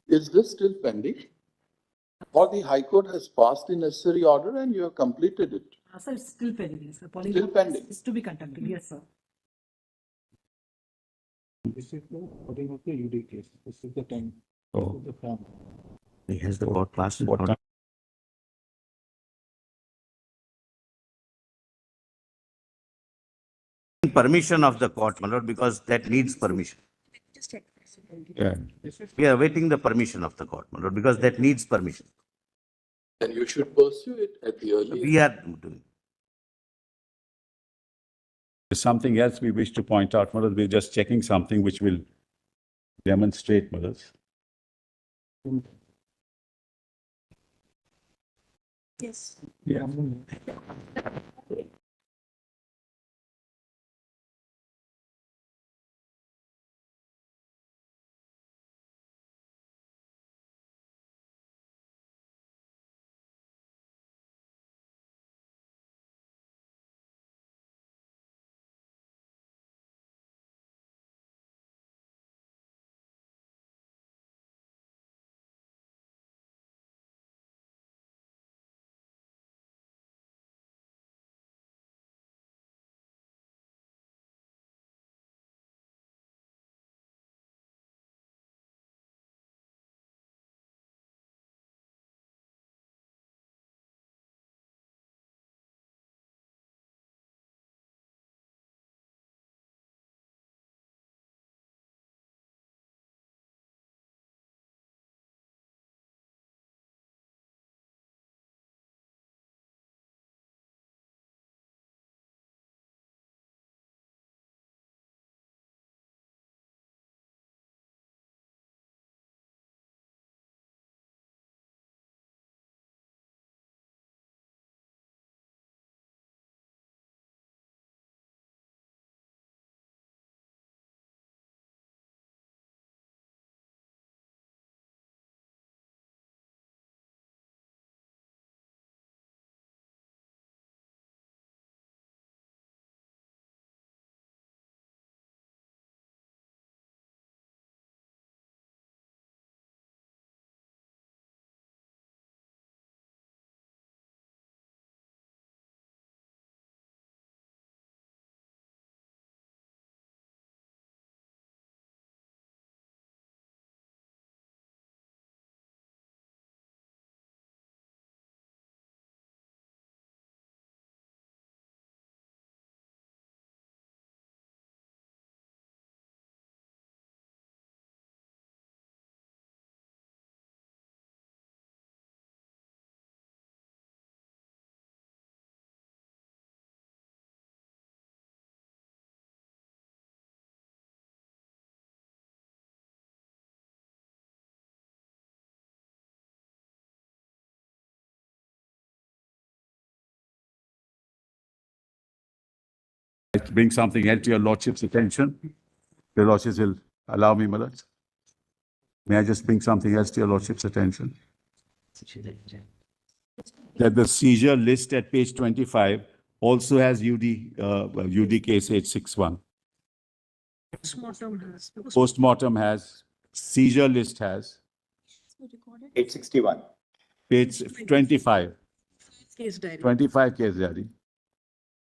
Is this still pending? Or the High Court has passed the necessary order and you have completed it?
Sir, it's still pending, sir.
Still pending.
It's to be conducted, yes, sir.
This is the according to the UD case. This is the time.
Oh.
This is the form.
He has the court passed.
What kind?
Permission of the court, my lord, because that needs permission.
Just check.
Yeah.
We are awaiting the permission of the court, my lord, because that needs permission.
And you should pursue it at the earliest.
We are doing.
There's something else we wish to point out, my lords. We're just checking something which will demonstrate, my lords.
Yes.
Yeah. like to bring something else to your lordship's attention. Your lordships will allow me, my lords. May I just bring something else to your lordship's attention? That the seizure list at page 25 also has UD case 861. Postmortem has, seizure list has,
861.
page 25,
Case diary.
25 case diary.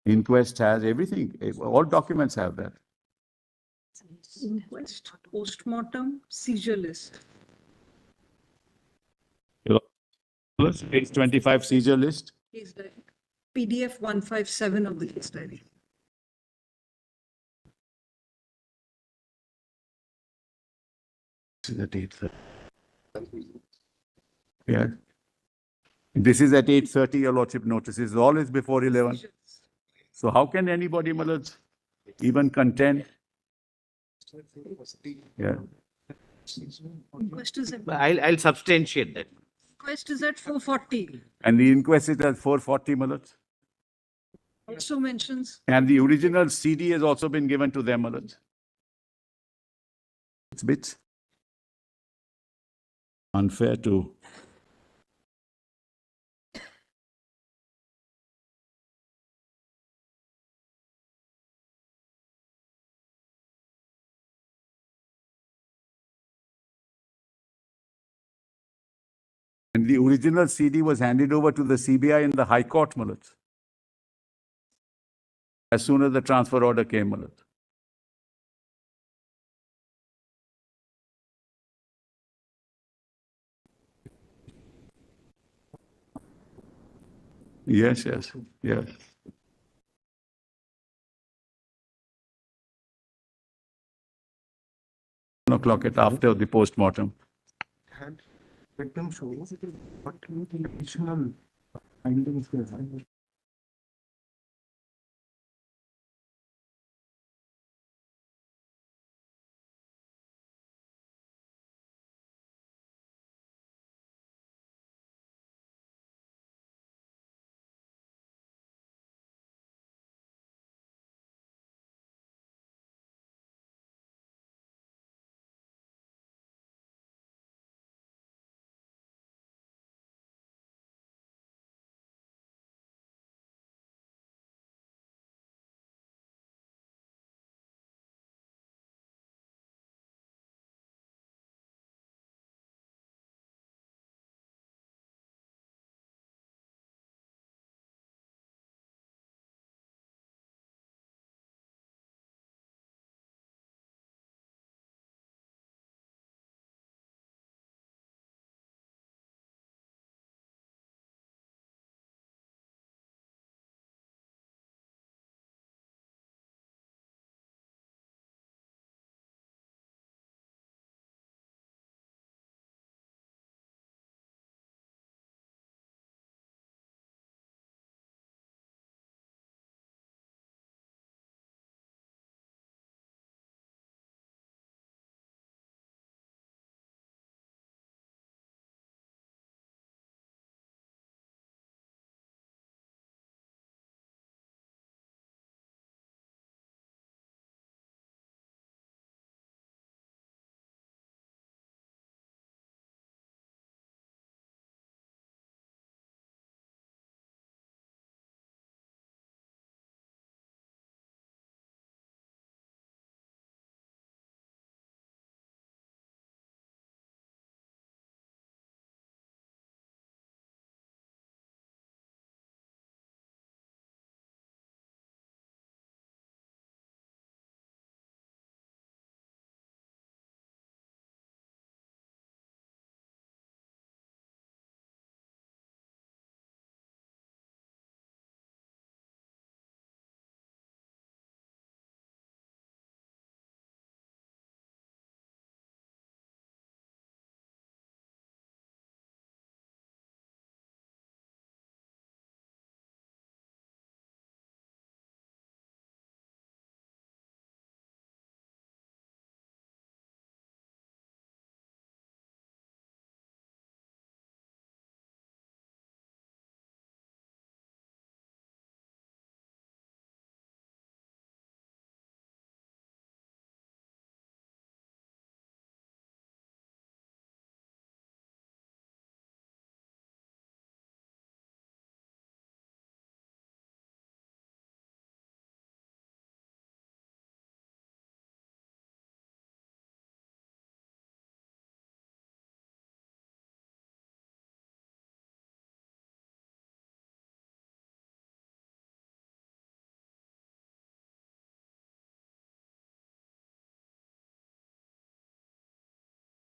Inquest has everything, all documents have that.
Inquest, postmortem, seizure list.
Page 25 seizure list.
Case diary. PDF 157 of the case diary.
This is at 8:30. Yeah. This is at 8:30, your lordship notices, always before 11. So how can anybody, my lords, even contend? Yeah.
Inquest is at,
I'll substantiate that.
inquest is at 440.
And the inquest is at 4:40, my lords.
Also mentions
And the original CD has also been given to them, my lords. It's a bit unfair to and the original CD was handed over to the CBI in the High Court, my lords. As soon as the transfer order came, my lords. Yes, yes, yes. 1 o'clock at after the postmortem.
Had victim show what additional findings they had.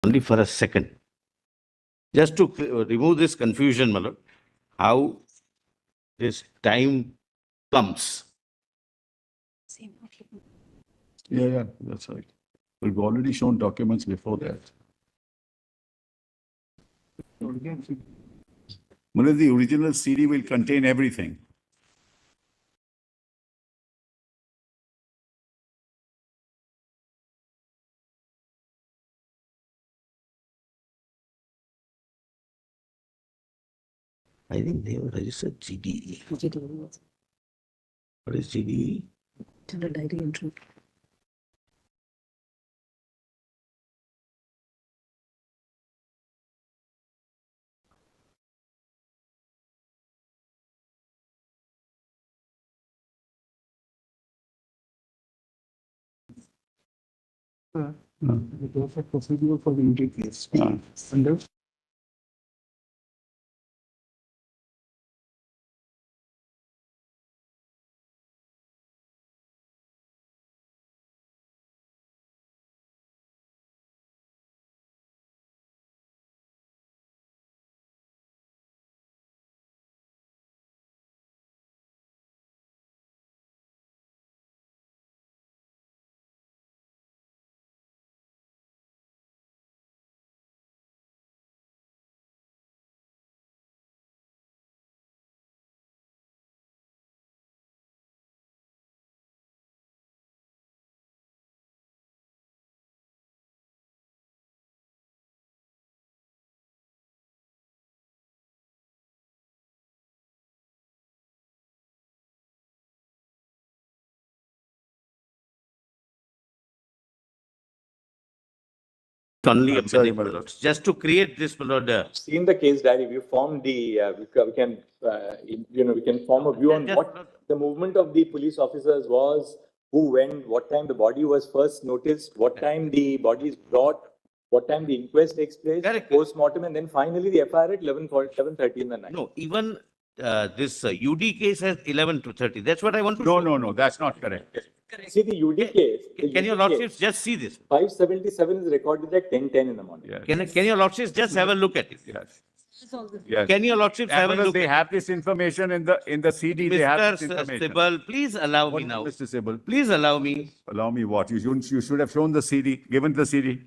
only for a second. Just to remove this confusion, my lord, how this time comes.
Yeah, that's right. We've already shown documents before that. Manoj, the original CD will contain everything.
I think they have registered GDE. What is GDE?
General diary entry.
The perfect procedure for the UD case. Under
Only a
I'm sorry,
minute, my
Madam.
lord. Just to create this, my lord.
Seen the case diary, we formed the, we can, we can form a view on what the movement of the police officers was, who went, what time the body was first noticed, what time the body is brought, what time the inquest takes place,
Correct.
post-mortem, and then finally the FIR at 11:30 in the night.
No, even this UD case has 11 to 30. That's what I want to
No,
show.
no, that's not correct.
See the UD case.
Can your lordships just see this?
577 is recorded at 10:10 in the morning.
Yes.
Can your lordships just have a look at it?
Yes. Yes.
Can your lordships have a
Because
look
they
at
have this information in the CD, they have this
Mr.
information.
Sibal, please allow
What
me
is
now.
Mr. Sibal?
Please allow me.
Allow me what? You should have shown the CD, given the CD.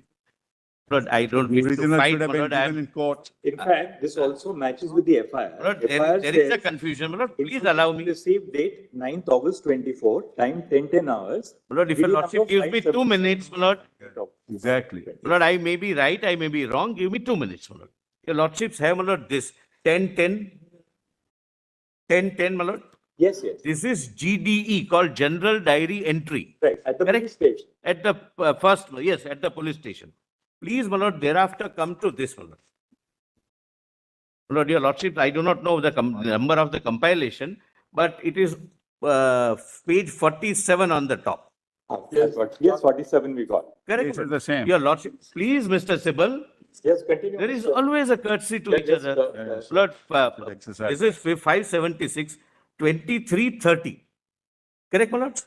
Lord, I don't
The
wish to
original
fight,
should have
my
been
lord.
given in court.
In fact, this also matches with the FIR.
Lord,
FIR
there is a
says
confusion, my lord. Please allow me.
received date 9th August 24, time 10:10 hours.
My lord, if your
GD
lordship
number
gives me 2 minutes, my lord.
Exactly.
My lord, I may be right, I may be wrong. Give me 2 minutes, my lord. Your lordships have, my lord, this 10:10, 10:10, my lord.
Yes, yes.
This is GDE, called General Diary Entry.
Right, at the police station.
At the first, yes, at the police station. Please, my lord, thereafter come to this, my lord. My lord, your lordship, I do not know the number of the compilation, but it is page 47 on the top.
Yes, 47 we got.
Correct?
This is the same.
Your lordship, please, Mr. Sibal,
Yes, continue.
there is
Mr.
always a courtesy to each
Let's,
other. Lord,
exercise.
this is 576, 2330. Correct, my lord?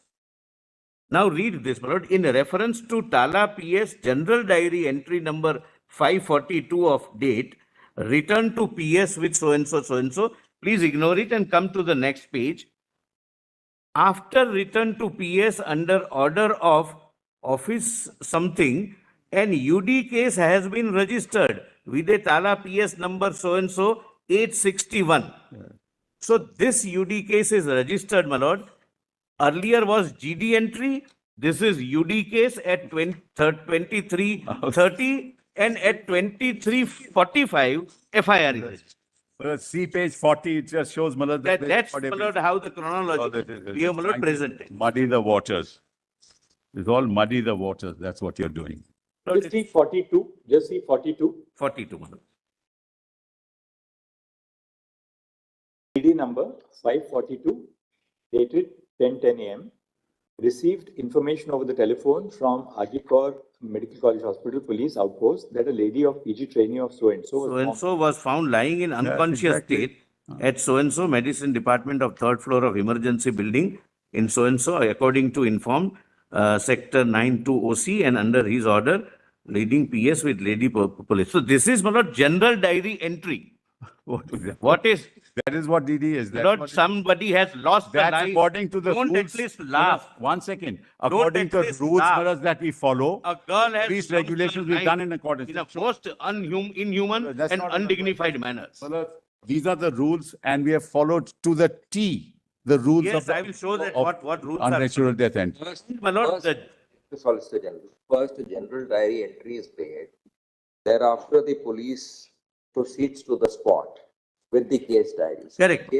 Now read this, my lord. In reference to Tala PS General Diary entry number 542 of date, return to PS with so and so. Please ignore it and come to the next page. After return to PS under order of office something, an UD case has been registered with a Tala PS number so and so 861. So this UD case is registered, my lord. Earlier was GD entry. This is UD case at 2330 and at 2345 FIR is registered.
Well, see page 40, it just shows, Malad.
That's, my lord, how the chronology we have, my lord, presented.
Muddy the waters. It's all muddy the waters. That's what you're doing.
Just see 42, just see 42.
42, my lord.
PD number 542, dated 10:10 a.m. Received information over the telephone from R.G.Kar Medical College Hospital Police Outpost that a lady of PG trainee of
So-and-so was found lying in unconscious state at so-and-so medicine department of third floor of emergency building in so-and-so, according to informed sector 92 OC, and under his order, reading PS with lady police. So this is not general diary entry. What is,
That is what DD is. That's
Lord,
what
somebody has lost the
That's
life.
according to the
Don't
rules.
at least laugh.
One second. According
at
to the
least
rules
laugh.
Maharaj, that we follow,
A girl has
these
lost her
regulations we've
life
done in accordance.
in a most inhuman
That's
and
not-
undignified manners.
Maharaj, these are the rules and we have followed to the T, the rules
Yes,
of the.
I will show that
of
what rules are.
unnatural death end.
My lord,
The Solicitor General, first a general diary entry is made. Thereafter, the police proceeds to the spot with the case diaries.
Correct.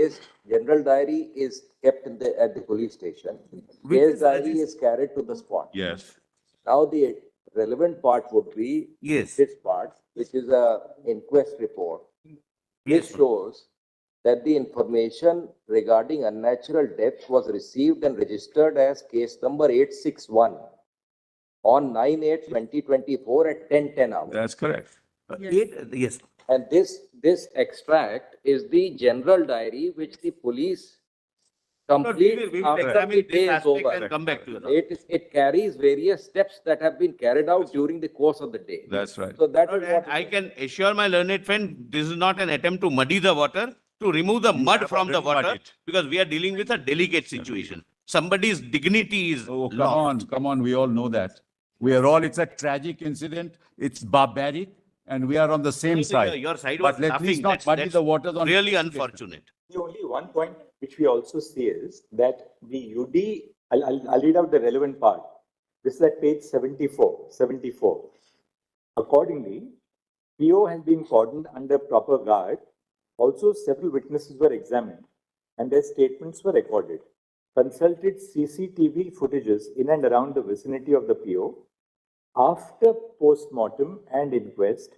General diary is kept at the police station.
Which
Case
is
diary is carried to the spot.
Yes.
Now, the relevant part would be
Yes.
this part, which is a inquest report, which
Yes.
shows that the information regarding unnatural death was received and registered as case number 861 on 9/8/2024 at 10:10 hours.
That's correct.
Yes.
And this extract is the general diary which the police complete
we will
after
examine
the
this
day is
aspect
over.
and come back to you.
It carries various steps that have been carried out during the course of the day.
That's right.
So that is
Lord,
what.
and I can assure my learned friend, this is not an attempt to muddy the water, to remove the mud
have
from the
already
water,
muddied.
because we are dealing with a delicate situation. Somebody's dignity is
Oh, come
lost.
on, come on. We all know that. We are all, it's a tragic incident. It's barbaric and we are on the same side.
Your side was
But let's
laughing.
not muddy the waters on.
Really unfortunate.
The only one point which we also see is that the UD, I'll read out the relevant part. This is at page 74. Accordingly, PO has been cordoned under proper guard. Also, several witnesses were examined and their statements were recorded. Consulted CCTV footages in and around the vicinity of the PO. After post-mortem and inquest,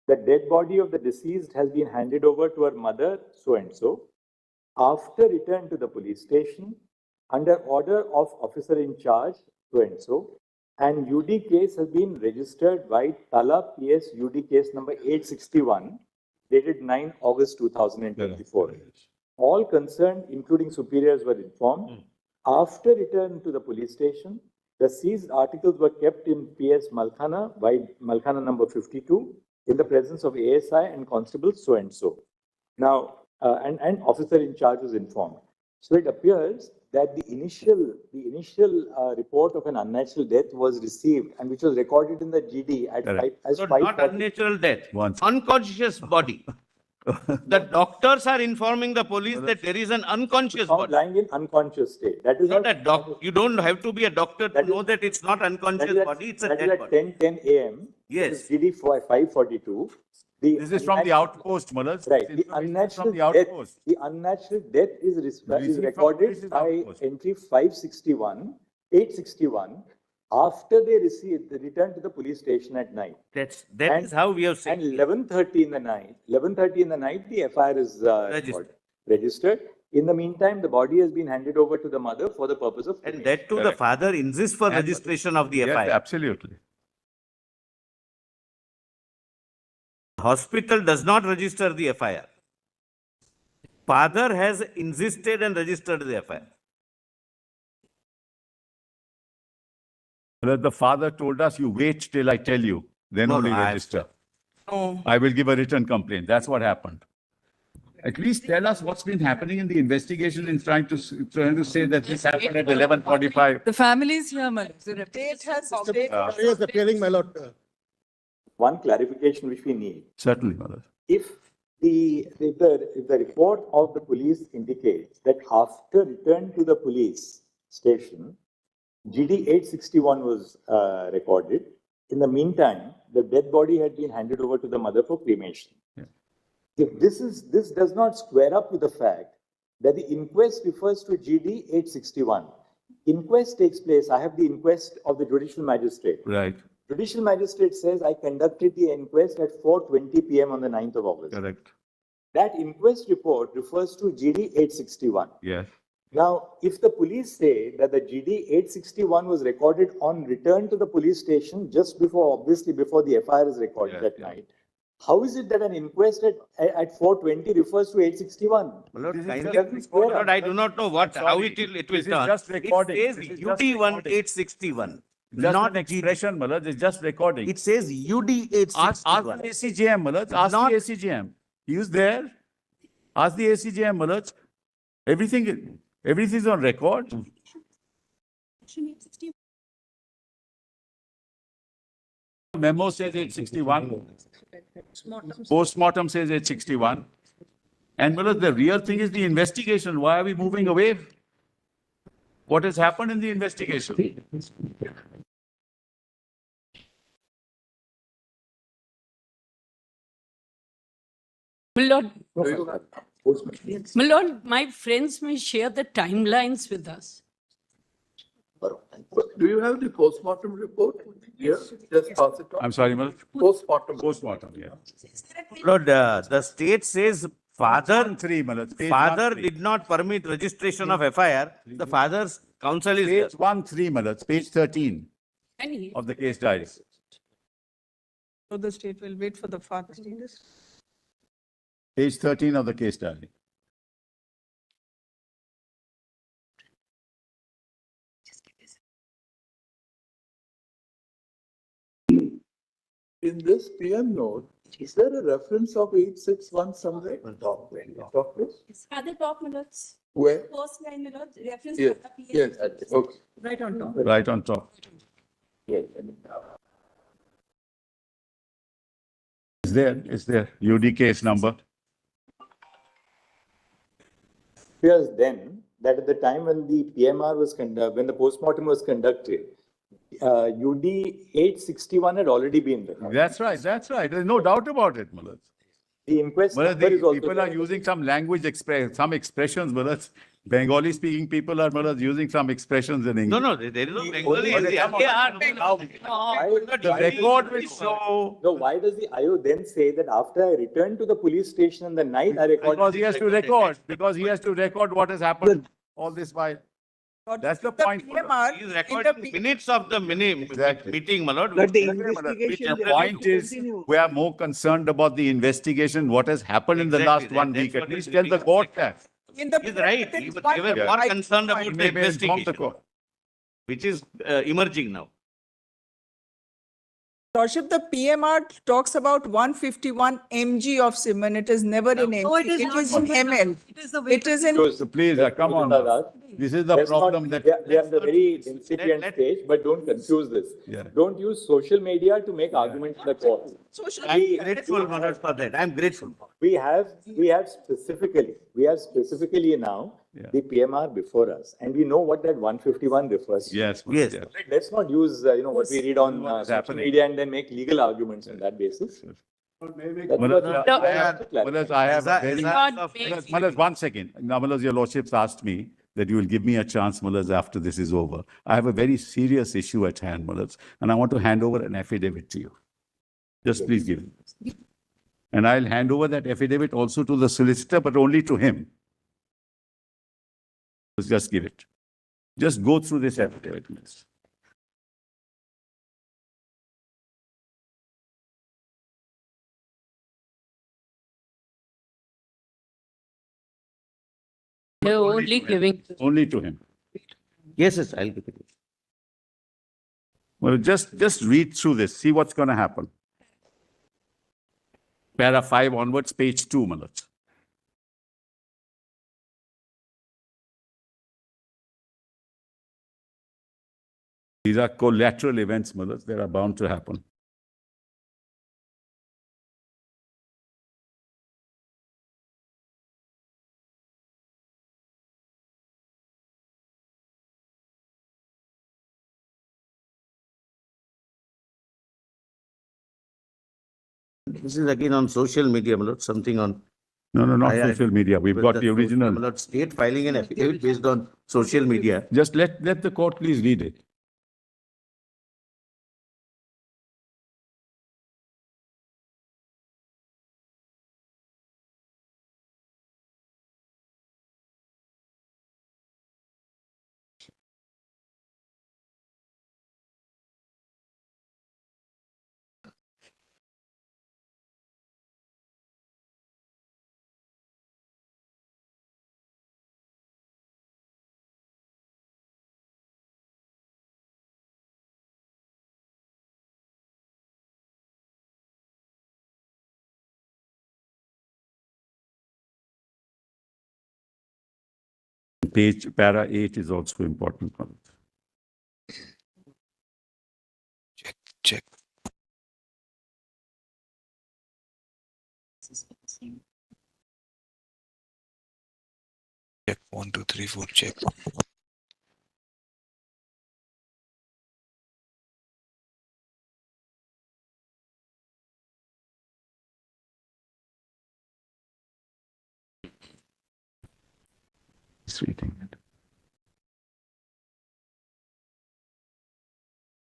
the dead body of the deceased has been handed over to her mother, so-and-so. After return to the police station, under order of officer in charge, so-and-so, and UD case has been registered by Tala PS UD case number 861, dated 9 August 2024. All concerned, including superiors, were informed. After return to the police station, the seized articles were kept in PS Malkhana by Malkhana number 52 in the presence of ASI and constable so-and-so. Now, and officer in charge was informed. So it appears that the initial report of an unnatural death was received and which was recorded in the GD at
Correct.
5 as
So
5:40.
not unnatural death,
Once.
unconscious body. The doctors are informing the police that there is an unconscious
Found
body.
lying in unconscious state. That is
Not
how-
a you don't have to be a doctor to
That is-
know that it's not
that
unconscious
is at,
body, it's a
that is
dead
at
body.
10:10 a.m.
Yes.
This is GD 542.
This is from the outpost, Maharaj.
Right.
This
The
information is
unnatural
from the
death,
outpost.
the unnatural death is
Received from police
recorded by
outpost.
entry 861 after they return to the police station at night.
That is how we have
And
seen.
11:30 in the night, the FIR is registered. In the meantime, the body has been handed over to the mother for the purpose of.
And that too, the father insists for registration of the
Yes,
FIR.
absolutely.
Hospital does not register the FIR. Father has insisted and registered the FIR.
Maharaj, the father told us, you wait till I tell you, then
No,
only
no, I-
register.
Oh.
I will give a written complaint. That's what happened. At least tell us what's been happening in the investigation in trying to say that this happened at 11:45.
The families here, Madam.
State has.
Is appearing, my lord.
One clarification which we need.
Certainly, Maharaj.
If the report of the police indicates that after return to the police station, GD 861 was recorded. In the meantime, the dead body had been handed over to the mother for cremation.
Yeah.
If this does not square up with the fact that the inquest refers to GD 861. Inquest takes place. I have the inquest of the judicial magistrate.
Right.
Judicial magistrate says I conducted the inquest at 4:20 p.m. on the 9th of August.
Correct.
That inquest report refers to GD 861.
Yes.
Now, if the police say that the GD 861 was recorded on return to the police station just before, obviously before the FIR is recorded that night, how is it that an inquest at 4:20 refers to 861?
Lord,
This is
kindly-
just recorded.
Lord, I do not know how
Sorry.
it will
This is
turn.
just recording.
It
This
says
is just
UT1
recording.
861.
Just
Not
an expression, Malaj, it's just recording.
It says UD
Ask the
861.
ACJM, Malaj, ask
Not-
the ACJM. He was there. Ask the ACJM, Malaj. Everything's on record. Memo says 861. Postmortem says 861. And Malaj, the real thing is the investigation. Why are we moving away? What has happened in the investigation?
My lord, my lord, my friends may share the timelines with us.
Do you have the postmortem report? Yes, just pass it on.
I'm sorry, Malaj.
Postmortem.
Postmortem, yeah.
Lord, the state says father,
3, Malaj. Page
father
13.
did not permit registration of FIR. The father's counsel is there.
Page 13, Malaj. Page 13
And he,
of the case diary.
So the state will wait for the father.
Page 13 of the case diary.
In this PM note, is there a reference of 861 somewhere? Top,
At the top, my lords.
Where?
First line, my lords, reference.
Yes, yes, okay.
Right on top.
Right on top. It's there. UD case number.
Appears then that at the time when the PMR was when the postmortem was conducted, UD 861 had already been there.
That's right. That's right. There's no doubt about it, Malaj.
The inquest
Malaj,
number is also
people are
there.
using some language, some expressions, Malaj. Bengali speaking people are, Malaj, using some expressions in English.
No, there is no Bengali in the
Come on.
RR.
The record will show.
No, why does the IO then say that after I returned to the police station in the night, I recorded?
Because he has to record. Because he has to record what has happened all this while. That's the point.
PMR,
He is
in the
recording minutes of the
Exactly.
meeting, my lord.
But the
Which-
investigation.
The point is, we are more concerned about the investigation, what has happened in the last
Exactly,
1
that's
week. At
what
least
is
tell the
being
court that.
in the.
He's right.
there
They
is
were
one-
more concerned about the
Maybe inform the
investigation,
court.
which is emerging now.
Lordship, the PMR talks about 151 mg of semen. It is never in mg.
No, it is
It
not
is in
semen.
ml.
It is the weight.
It is in.
So please, come on. This is the
Let's not-
problem that.
We are at the very incipient stage, but don't confuse this.
Yeah.
Don't use social media to make arguments in the court.
Social
I'm
media.
grateful, my lord, for that. I'm grateful.
We have specifically now
Yeah.
the PMR before us, and we know what that 151 refers to.
Yes.
Yes.
Let's not use, what we read on social
happening.
media and then make legal arguments on that basis.
Malaj, I have a very.
God
Malaj, 1 second. Now, Malaj, your lordships asked me that you will give me a chance, Malaj, after this is over. I have a very serious issue at hand, Malaj, and I want to hand over an affidavit to you. Just please give it. And I'll hand over that affidavit also to the solicitor, but only to him. Just give it. Just go through this affidavit, please.
they're only giving.
Only to him.
Yes, I'll give it.
Well, just read through this, see what's going to happen. Para 5 onwards, page 2, Malaj. These are collateral events, Malaj. They are bound to happen.
This is again on social media, my lord, something on.
No, not
I-
social media. We've got the original.
My lord, state filing an affidavit based on social media.
Just let the court please read it. Page para 8 is also important.
Check. Check 1, 2, 3, 4. Check.
It's reading it.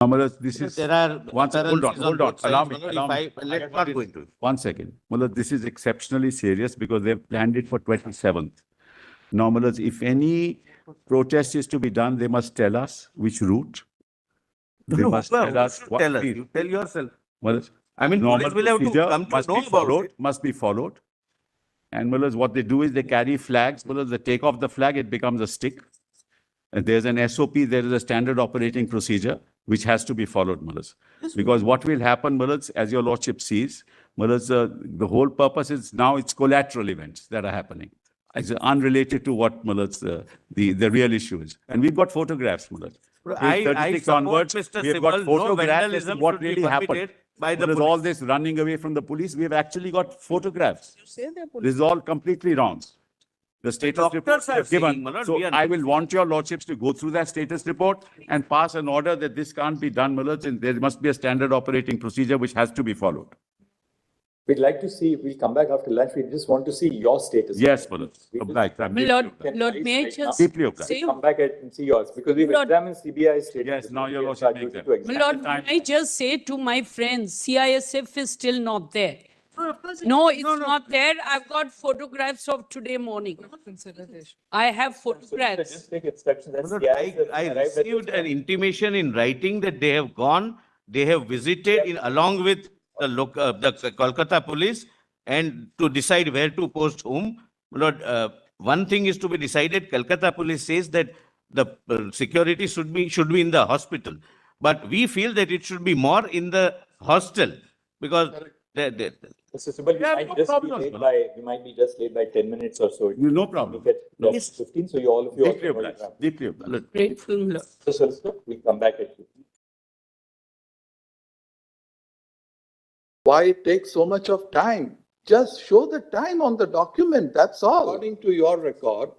Mullah, this is
There are
hold on.
both sides,
Allow me.
Malad,
Allow me.
let's not go into it.
1 second. Mullah, this is exceptionally serious because they've planned it for 27th. Now, Mullah, if any protest is to be done, they must tell us which route. They must tell us what.
Tell us.
Please.
You tell yourself.
Mullah,
I mean,
normal
police will have to
procedure
come to
must
know
be
about
followed.
it.
Must be followed. And Mullah, what they do is they carry flags. Mullah, they take off the flag, it becomes a stick. And there's an SOP, there is a standard operating procedure which has to be followed, Mullahs. Because what will happen, Mullahs, as your lordship sees, Mullahs, the whole purpose is now it's collateral events that are happening. It's unrelated to what, Mullahs, the real issue is. And we've got photographs, Mullahs.
I
36
support
onwards,
Mr.
we've got
Sibal, no
photographs as to
vandalism
what
should be
really happened.
permitted by the
Mullahs,
police.
all this running away from the police, we've actually got photographs.
You say they're
This is all completely wrong. The status report
doctors
we
are
have given.
saying, Malad,
So
we are
I
not
will want your lordships to go through that status report and pass an order that this can't be done, Malad, and there must be a standard operating procedure which has to be followed.
We'd like to see, we'll come back after lunch. We just want to see your status.
Yes, Malad. Obliged. I'm deeply
Lord,
obliged.
Lord, may I just
Deeply obliged.
say,
Come back and see yours because we've
Lord-
examined CBI's status.
Yes, now your
It's
lordship
our
make
duty
them.
to examine.
Lord, may I just say to my friends, CISF is still not there. No, it's not there. I've got photographs of today morning. I have photographs.
Just take instructions. That's
Malad,
CIS has
I
arrived at this
received an
point.
intimation in writing that they have gone, they have visited in along with the Kolkata police and to decide where to post whom. Lord, one thing is to be decided. Kolkata police says that the security should be in the hospital, but we feel that it should be more in the hostel because
Mr. Sibal, we might be just late by 10 minutes or so.
No problem.
No. 15, so all of you
Deeply
also know you
obliged.
have.
Deeply obliged.
Grateful, Lord.
So, Solicitor, we'll come back at you.
Why it takes so much of time? Just show the time on the document, that's all. According to your record,